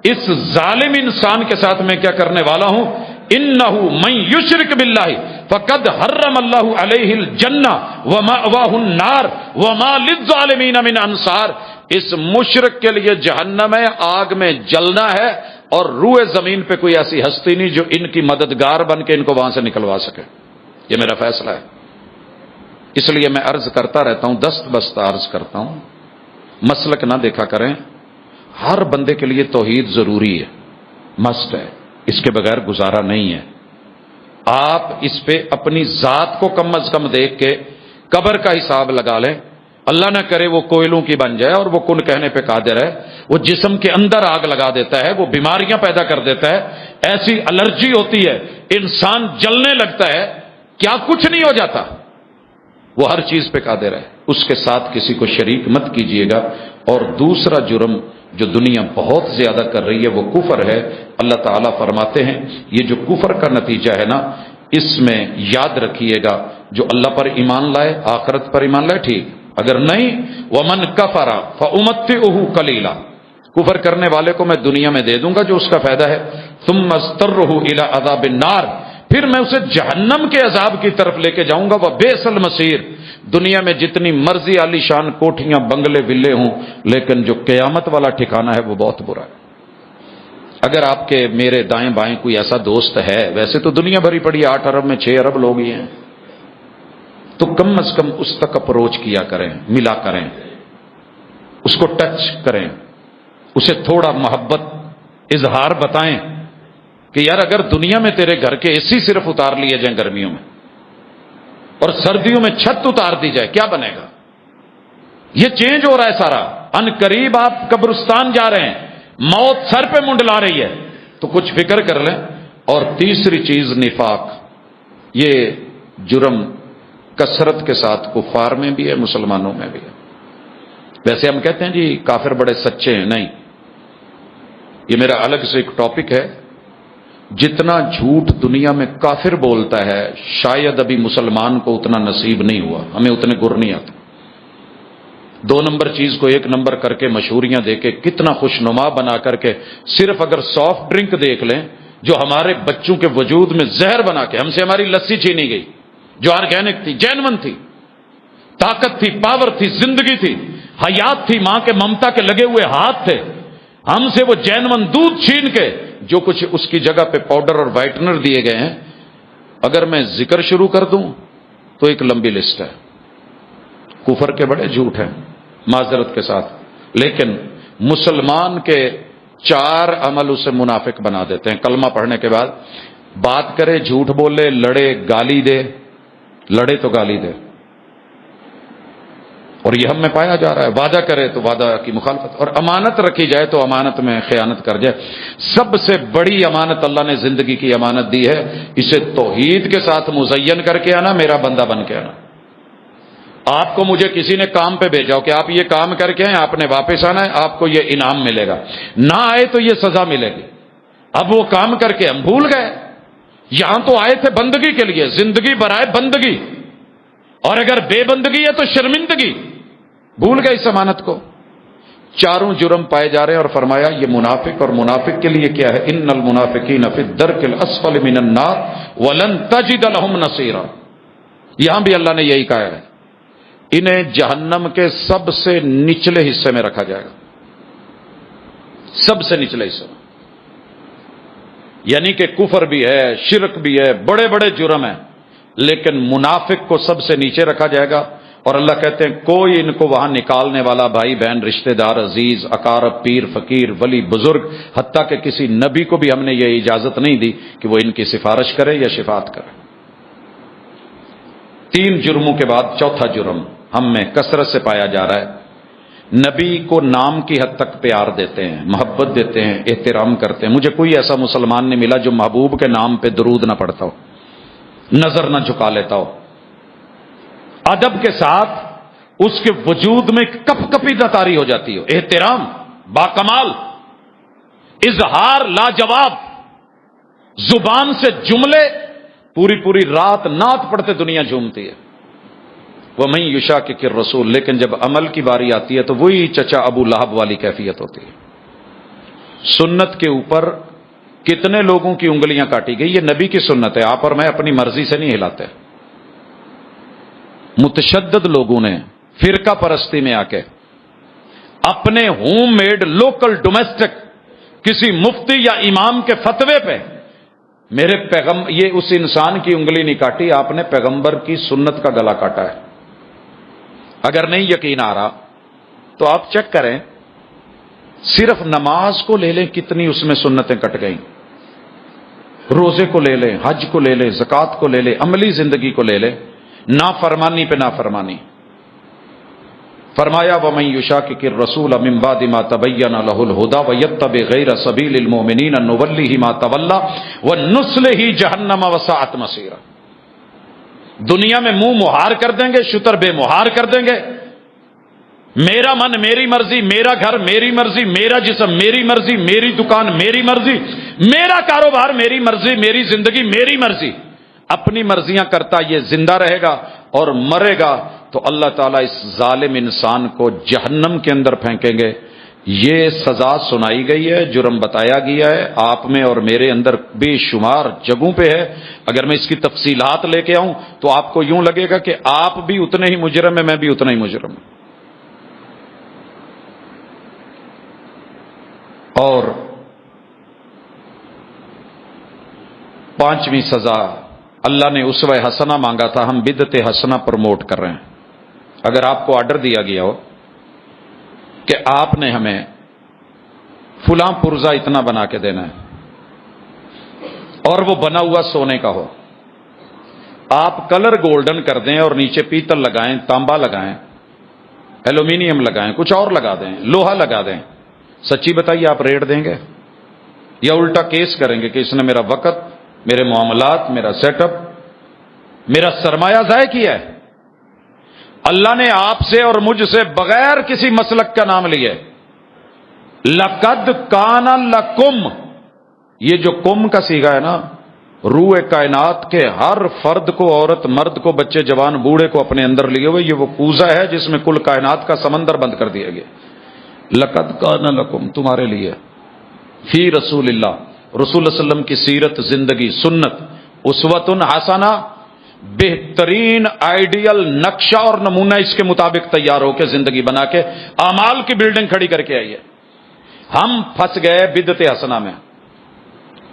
اس ظالم انسان کے ساتھ میں کیا کرنے والا ہوں، انہ من یشرک باللہ فقد حرم اللہ علیہ الجنہ ومأواہ النار وما للظالمین من انصار، اس مشرک کے لیے جہنم ہے، آگ میں جلنا ہے، اور روئے زمین پہ کوئی ایسی ہستی نہیں جو ان کی مددگار بن کے ان کو وہاں سے نکلوا سکے۔ یہ میرا فیصلہ ہے۔ اس لیے میں عرض کرتا رہتا ہوں، دست بستہ عرض کرتا ہوں، مسلک نہ دیکھا کریں، ہر بندے کے لیے توحید ضروری ہے، مسٹ ہے، اس کے بغیر گزارا نہیں ہے۔ آپ اس پہ اپنی ذات کو کم از کم دیکھ کے قبر کا حساب لگا لیں، اللہ نہ کرے وہ کوئلوں کی بن جائے اور وہ کن کہنے پہ قادر ہے، وہ جسم کے اندر آگ لگا دیتا ہے، وہ بیماریاں پیدا کر دیتا ہے، ایسی الرجی ہوتی ہے، انسان جلنے لگتا ہے، کیا کچھ نہیں ہو جاتا، وہ ہر چیز پہ قادر ہے، اس کے ساتھ کسی کو شریک مت کیجیے گا۔ اور دوسرا جرم جو دنیا بہت زیادہ کر رہی ہے وہ کفر ہے۔ اللہ تعالیٰ فرماتے ہیں یہ جو کفر کا نتیجہ ہے نا، اس میں یاد رکھیے گا جو اللہ پر ایمان لائے، آخرت پر ایمان لائے ٹھیک، اگر نہیں ومن کفر فامتعہ قلیلا، کفر کرنے والے کو میں دنیا میں دے دوں گا جو اس کا فائدہ ہے، ثم استرہ الی عذاب النار، پھر میں اسے جہنم کے عذاب کی طرف لے کے جاؤں گا، وبئس المصیر، دنیا میں جتنی مرضی عالی شان کوٹھیاں بنگلے ولے ہوں، لیکن جو قیامت والا ٹھکانہ ہے وہ بہت برا ہے۔ اگر آپ کے میرے دائیں بائیں کوئی ایسا دوست ہے، ویسے تو دنیا بھری پڑی 8 ارب میں 6 ارب لوگ ہی ہیں، تو کم از کم اس تک اپروچ کیا کریں، ملا کریں، اس کو ٹچ کریں، اسے تھوڑا محبت اظہار بتائیں کہ یار اگر دنیا میں تیرے گھر کے اے سی صرف اتار لیے جائیں گرمیوں میں اور سردیوں میں چھت اتار دی جائے کیا بنے گا؟ یہ چینج ہو رہا ہے سارا، ان قریب آپ قبرستان جا رہے ہیں، موت سر پہ منڈلا رہی ہے، تو کچھ فکر کر لیں۔ اور تیسری چیز نفاق، یہ جرم کثرت کے ساتھ کفار میں بھی ہے، مسلمانوں میں بھی ہے۔ ویسے ہم کہتے ہیں جی کافر بڑے سچے ہیں، نہیں، یہ میرا الگ سے ایک ٹاپک ہے۔ جتنا جھوٹ دنیا میں کافر بولتا ہے شاید ابھی مسلمان کو اتنا نصیب نہیں ہوا، ہمیں اتنے گر نہیں آتے۔ 2 نمبر چیز کو 1 نمبر کر کے مشہوریاں دے کے کتنا خوشنما بنا کر کے، صرف اگر سافٹ ڈرنک دیکھ لیں جو ہمارے بچوں کے وجود میں زہر بنا کے، ہم سے ہماری لسی چھینی گئی جو آرگینک تھی، جینون تھی، طاقت تھی، پاور تھی، زندگی تھی، حیات تھی، ماں کے ممتا کے لگے ہوئے ہاتھ تھے، ہم سے وہ جینون دودھ چھین کے جو کچھ اس کی جگہ پہ پاؤڈر اور وائٹنر دیے گئے ہیں، اگر میں ذکر شروع کر دوں تو ایک لمبی لسٹ ہے۔ کفر کے بڑے جھوٹ ہیں معذرت کے ساتھ، لیکن مسلمان کے 4 عمل اسے منافق بنا دیتے ہیں۔ کلمہ پڑھنے کے بعد بات کرے، جھوٹ بولے، لڑے، گالی دے، لڑے تو گالی دے، اور یہ ہم میں پایا جا رہا ہے، وعدہ کرے تو وعدہ کی مخالفت، اور امانت رکھی جائے تو امانت میں خیانت کر جائے۔ سب سے بڑی امانت اللہ نے زندگی کی امانت دی ہے، اسے توحید کے ساتھ مزین کر کے آنا، میرا بندہ بن کے آنا۔ آپ کو مجھے کسی نے کام پہ بھیجا ہو کہ آپ یہ کام کر کے آئیں، آپ نے واپس آنا ہے، آپ کو یہ انعام ملے گا، نہ آئے تو یہ سزا ملے گی۔ اب وہ کام کر کے ہم بھول گئے، یہاں تو آئے تھے بندگی کے لیے، زندگی برائے بندگی، اور اگر بے بندگی ہے تو شرمندگی، بھول گئے اس امانت کو۔ 4 جرم پائے جا رہے ہیں، اور فرمایا یہ منافق، اور منافق کے لیے کیا ہے، ان المنافقین فی الدرک الاسفل من النار ولن تجد لهم نصیرا، یہاں بھی اللہ نے یہی کہا ہے، انہیں جہنم کے سب سے نچلے حصے میں رکھا جائے گا، سب سے نچلے حصے میں، یعنی کہ کفر بھی ہے، شرک بھی ہے، بڑے بڑے جرم ہیں، لیکن منافق کو سب سے نیچے رکھا جائے گا۔ اور اللہ کہتے ہیں کوئی ان کو وہاں نکالنے والا، بھائی بہن، رشتہ دار، عزیز، اقارب، پیر، فقیر، ولی، بزرگ، حتیٰ کہ کسی نبی کو بھی ہم نے یہ اجازت نہیں دی کہ وہ ان کی سفارش کرے یا شفاعت کرے۔ 3 جرموں کے بعد 4تھا جرم ہم میں کثرت سے پایا جا رہا ہے، نبی کو نام کی حد تک پیار دیتے ہیں، محبت دیتے ہیں، احترام کرتے ہیں۔ مجھے کوئی ایسا مسلمان نہیں ملا جو محبوب کے نام پہ درود نہ پڑھتا ہو، نظر نہ جھکا لیتا ہو، ادب کے ساتھ اس کے وجود میں کپ کپی طاری ہو جاتی ہو، احترام باکمال، اظہار لاجواب، زبان سے جملے، پوری رات نعت پڑھتے دنیا جھومتی ہے۔ وَمَن يُشَاقِقِ الرَّسُولَ، لیکن جب عمل کی باری آتی ہے تو وہی چچا ابو لہب والی کیفیت ہوتی ہے۔ سنت کے اوپر کتنے لوگوں کی انگلیاں کاٹی گئی، یہ نبی کی سنت ہے، آپ اور میں اپنی مرضی سے نہیں ہلاتے۔ متشدد لوگوں نے فرقہ پرستی میں آ کے اپنے ہوم میڈ لوکل ڈومیسٹک کسی مفتی یا امام کے فتوے پہ میرے یہ اس انسان کی انگلی نہیں کاٹی، آپ نے پیغمبر کی سنت کا گلا کاٹا ہے۔ اگر نہیں یقین آ رہا تو آپ چیک کریں، صرف نماز کو لے لیں کتنی اس میں سنتیں کٹ گئیں، روزے کو لے لیں، حج کو لے لیں، زکوٰۃ کو لے لیں، عملی زندگی کو لے لیں، نافرمانی پہ نافرمانی۔ فرمایا وَمَن يُشَاقِقِ الرَّسُولَ مِن بَعْدِ مَا تَبَيَّنَ لَهُ الْهُدَىٰ وَيَتَّبِعْ غَيْرَ سَبِيلِ الْمُؤْمِنِينَ نُوَلِّهِ مَا تَوَلَّىٰ وَنُصْلِهِ جَهَنَّمَ وَسَاءَتْ مَصِيرًا۔ دنیا میں منہ مہار کر دیں گے، شتر بے مہار کر دیں گے، میرا من میری مرضی، میرا گھر میری مرضی، میرا جسم میری مرضی، میری دکان میری مرضی، میرا کاروبار میری مرضی، میری زندگی میری مرضی، اپنی مرضیاں کرتا یہ زندہ رہے گا اور مرے گا تو اللہ تعالیٰ اس ظالم انسان کو جہنم کے اندر پھینکیں گے۔ یہ سزا سنائی گئی ہے، جرم بتایا گیا ہے، آپ میں اور میرے اندر بے شمار جگہوں پہ ہے۔ اگر میں اس کی تفصیلات لے کے آؤں تو آپ کو یوں لگے گا کہ آپ بھی اتنے ہی مجرم ہیں، میں بھی اتنا ہی مجرم ہوں۔ اور پانچویں سزا، اللہ نے اسوہ حسنہ مانگا تھا، ہم بدعت حسنہ پروموٹ کر رہے ہیں۔ اگر آپ کو آرڈر دیا گیا ہو کہ آپ نے ہمیں فلاں پرزہ اتنا بنا کے دینا ہے اور وہ بنا ہوا سونے کا ہو، آپ کلر گولڈن کر دیں اور نیچے پیتل لگائیں، تانبا لگائیں، ایلومینیم لگائیں، کچھ اور لگا دیں، لوہا لگا دیں، سچی بتائیے آپ ریٹ دیں گے یا الٹا کیس کریں گے کہ اس نے میرا وقت، میرے معاملات، میرا سیٹ اپ، میرا سرمایہ ضائع کیا ہے؟ اللہ نے آپ سے اور مجھ سے بغیر کسی مسلک کا نام لیے لقد کان لکم، یہ جو کم کا صیغہ ہے نا، روح کائنات کے ہر فرد کو، عورت مرد کو، بچے جوان بوڑھے کو اپنے اندر لیے ہوئے یہ وہ کوزہ ہے جس میں کل کائنات کا سمندر بند کر دیا گیا۔ لقد کان لکم، تمہارے لیے، فی رسول اللہ، رسول اللہ علیہ وسلم کی سیرت، زندگی، سنت، اسوۃ حسنہ، بہترین آئیڈیل نقشہ اور نمونہ اس کے مطابق تیار ہو کے زندگی بنا کے اعمال کی بلڈنگ کھڑی کر کے آئیے۔ ہم پھنس گئے بدعت حسنہ میں،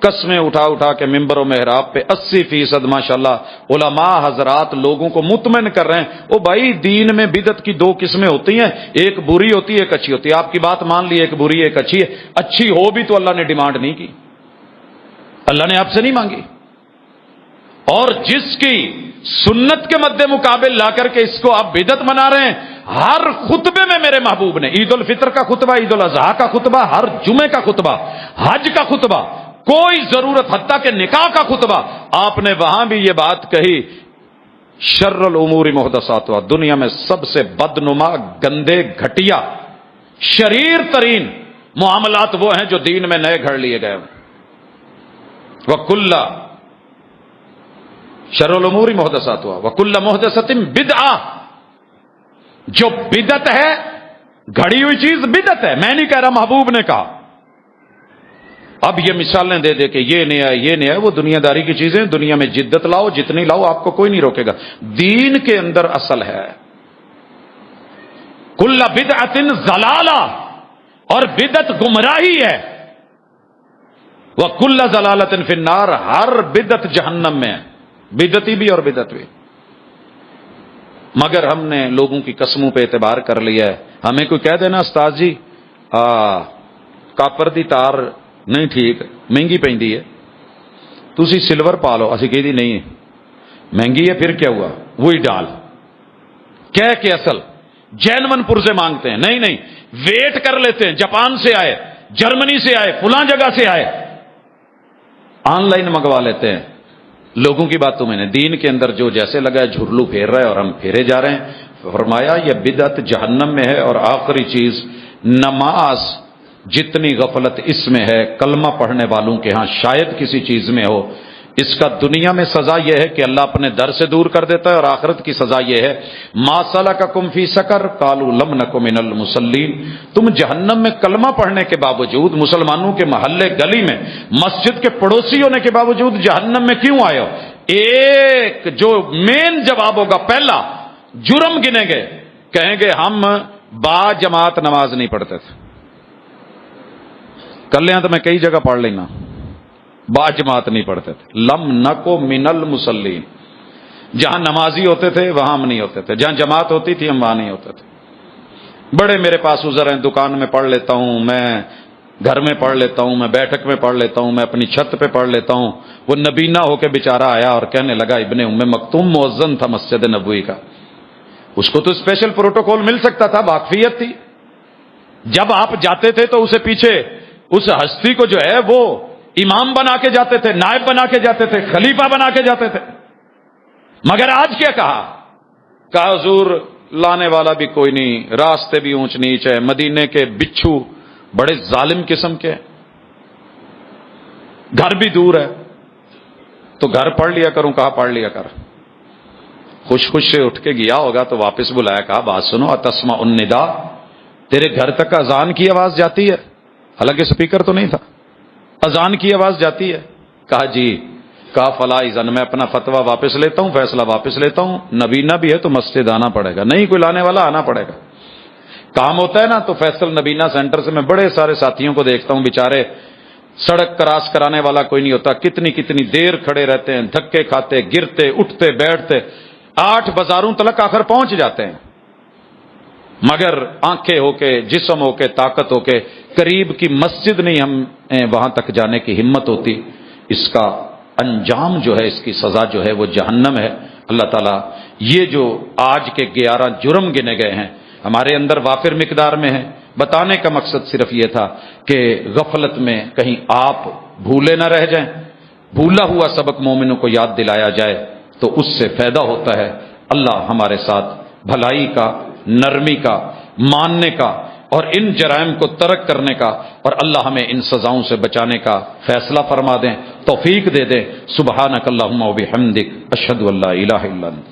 قسمیں اٹھا اٹھا کے ممبر و محراب پہ 80% ماشاءاللہ علماء حضرات لوگوں کو مطمئن کر رہے ہیں، او بھائی دین میں بدعت کی دو قسمیں ہوتی ہیں، ایک بری ہوتی ہے ایک اچھی ہوتی ہے۔ آپ کی بات مان لی، ایک بری ہے ایک اچھی ہے، اچھی ہو بھی تو اللہ نے ڈیمانڈ نہیں کی، اللہ نے آپ سے نہیں مانگی۔ اور جس کی سنت کے مد مقابل لا کر کے اس کو آپ بدعت منا رہے ہیں، ہر خطبے میں میرے محبوب نے عید الفطر کا خطبہ، عید الاضحیٰ کا خطبہ، ہر جمعے کا خطبہ، حج کا خطبہ، کوئی ضرورت حتیٰ کہ نکاح کا خطبہ، آپ نے وہاں بھی یہ بات کہی، شر الامور محدثاتها، دنیا میں سب سے بدنما، گندے، گھٹیا، شریر ترین معاملات وہ ہیں جو دین میں نئے گھڑ لیے گئے۔ وَكُلَّ شر الامور محدثاتها وَكُلَّ مُحْدَثَةٍ بِدْعَةٍ، جو بدعت ہے، گھڑی ہوئی چیز بدعت ہے، میں نہیں کہہ رہا، محبوب نے کہا۔ اب یہ مثالیں دے دے کہ یہ نہیں ہے یہ نہیں ہے، وہ دنیا داری کی چیزیں، دنیا میں جدت لاؤ، جتنی لاؤ آپ کو کوئی نہیں روکے گا، دین کے اندر اصل ہے۔ کل بدعت ضلالہ، اور بدعت گمراہی ہے، وکل ضلالۃ فی النار، ہر بدعت جہنم میں ہے، بدعتی بھی اور بدعت بھی۔ مگر ہم نے لوگوں کی قسموں پہ اعتبار کر لیا ہے، ہمیں کوئی کہہ دینا استاد جی کاپر دی تار نہیں ٹھیک، مہنگی پیندی ہے، تسی سلور پا لو، اسی کہہ دی نہیں مہنگی ہے، پھر کیا ہوا، وہی ڈال کہہ کے اصل جینون پرزے مانگتے ہیں، نہیں نہیں ویٹ کر لیتے ہیں، جاپان سے آئے، جرمنی سے آئے، فلاں جگہ سے آئے، آن لائن منگوا لیتے ہیں۔ لوگوں کی باتوں میں نے دین کے اندر جو جیسے لگا ہے جھرلو پھیر رہا ہے اور ہم پھیرے جا رہے ہیں۔ فرمایا یہ بدعت جہنم میں ہے، اور آخری چیز نماز، جتنی غفلت اس میں ہے، کلمہ پڑھنے والوں کے ہاں شاید کسی چیز میں ہو، اس کا دنیا میں سزا یہ ہے کہ اللہ اپنے در سے دور کر دیتا ہے، اور آخرت کی سزا یہ ہے ما سلککم فی سقر قالوا لم نک من المصلین، تم جہنم میں کلمہ پڑھنے کے باوجود، مسلمانوں کے محلے گلی میں مسجد کے پڑوسی ہونے کے باوجود جہنم میں کیوں آئے ہو؟ ایک جو مین جواب ہوگا، پہلا جرم گنے گے، کہیں گے ہم با جماعت نماز نہیں پڑھتے تھے۔ کلیاں تو میں کئی جگہ پڑھ لینا، با جماعت نہیں پڑھتے تھے۔ لم نکو من المصلین، جہاں نمازی ہوتے تھے وہاں ہم نہیں ہوتے تھے، جہاں جماعت ہوتی تھی ہم وہاں نہیں ہوتے تھے۔ بڑے میرے پاس عذر ہیں، دکان میں پڑھ لیتا ہوں، میں گھر میں پڑھ لیتا ہوں، میں بیٹھک میں پڑھ لیتا ہوں، میں اپنی چھت پہ پڑھ لیتا ہوں۔ وہ نبینا ہو کے بیچارہ آیا اور کہنے لگا ابن ام مکتوم مؤذن تھا مسجد نبوی کا، اس کو تو اسپیشل پروٹوکول مل سکتا تھا، واقفیت تھی۔ جب آپ جاتے تھے تو اسے پیچھے اس ہستی کو جو ہے وہ امام بنا کے جاتے تھے، نائب بنا کے جاتے تھے، خلیفہ بنا کے جاتے تھے۔ مگر آج کیا کہا حضور لانے والا بھی کوئی نہیں، راستے بھی اونچ نیچ ہے، مدینے کے بچھو بڑے ظالم قسم کے، گھر بھی دور ہے، تو گھر پڑھ لیا کروں، کہا پڑھ لیا کر۔ خوش خوش سے اٹھ کے گیا ہوگا تو واپس بلایا، کہا بات سنو، اتسمع النداء، تیرے گھر تک اذان کی آواز جاتی ہے؟ حالانکہ سپیکر تو نہیں تھا، اذان کی آواز جاتی ہے؟ کہا جی۔ کہا فلا اذن، میں اپنا فتویٰ واپس لیتا ہوں، فیصلہ واپس لیتا ہوں، نبینا بھی ہے تو مسجد آنا پڑے گا، نہیں کوئی لانے والا آنا پڑے گا۔ کام ہوتا ہے نا تو فیصل نبینا سینٹر سے میں بڑے سارے ساتھیوں کو دیکھتا ہوں، بیچارے سڑک کراس کرانے والا کوئی نہیں ہوتا، کتنی کتنی دیر کھڑے رہتے ہیں، دھکے کھاتے، گرتے، اٹھتے بیٹھتے، 8 بازاروں تلک آخر پہنچ جاتے ہیں، مگر آنکھیں ہو کے، جسم ہو کے، طاقت ہو کے قریب کی مسجد نہیں ہم وہاں تک جانے کی ہمت ہوتی۔ اس کا انجام جو ہے، اس کی سزا جو ہے وہ جہنم ہے۔ اللہ تعالیٰ یہ جو آج کے 11 جرم گنے گئے ہیں ہمارے اندر وافر مقدار میں ہے، بتانے کا مقصد صرف یہ تھا کہ غفلت میں کہیں آپ بھولے نہ رہ جائیں، بھولا ہوا سبق مومنوں کو یاد دلایا جائے تو اس سے فائدہ ہوتا ہے۔ اللہ ہمارے ساتھ بھلائی کا، نرمی کا، ماننے کا اور ان جرائم کو ترک کرنے کا، اور اللہ ہمیں ان سزاؤں سے بچانے کا فیصلہ فرما دیں، توفیق دے دیں۔ سبحانک اللہم و بحمدک، اشہد ان لا الہ الا انت۔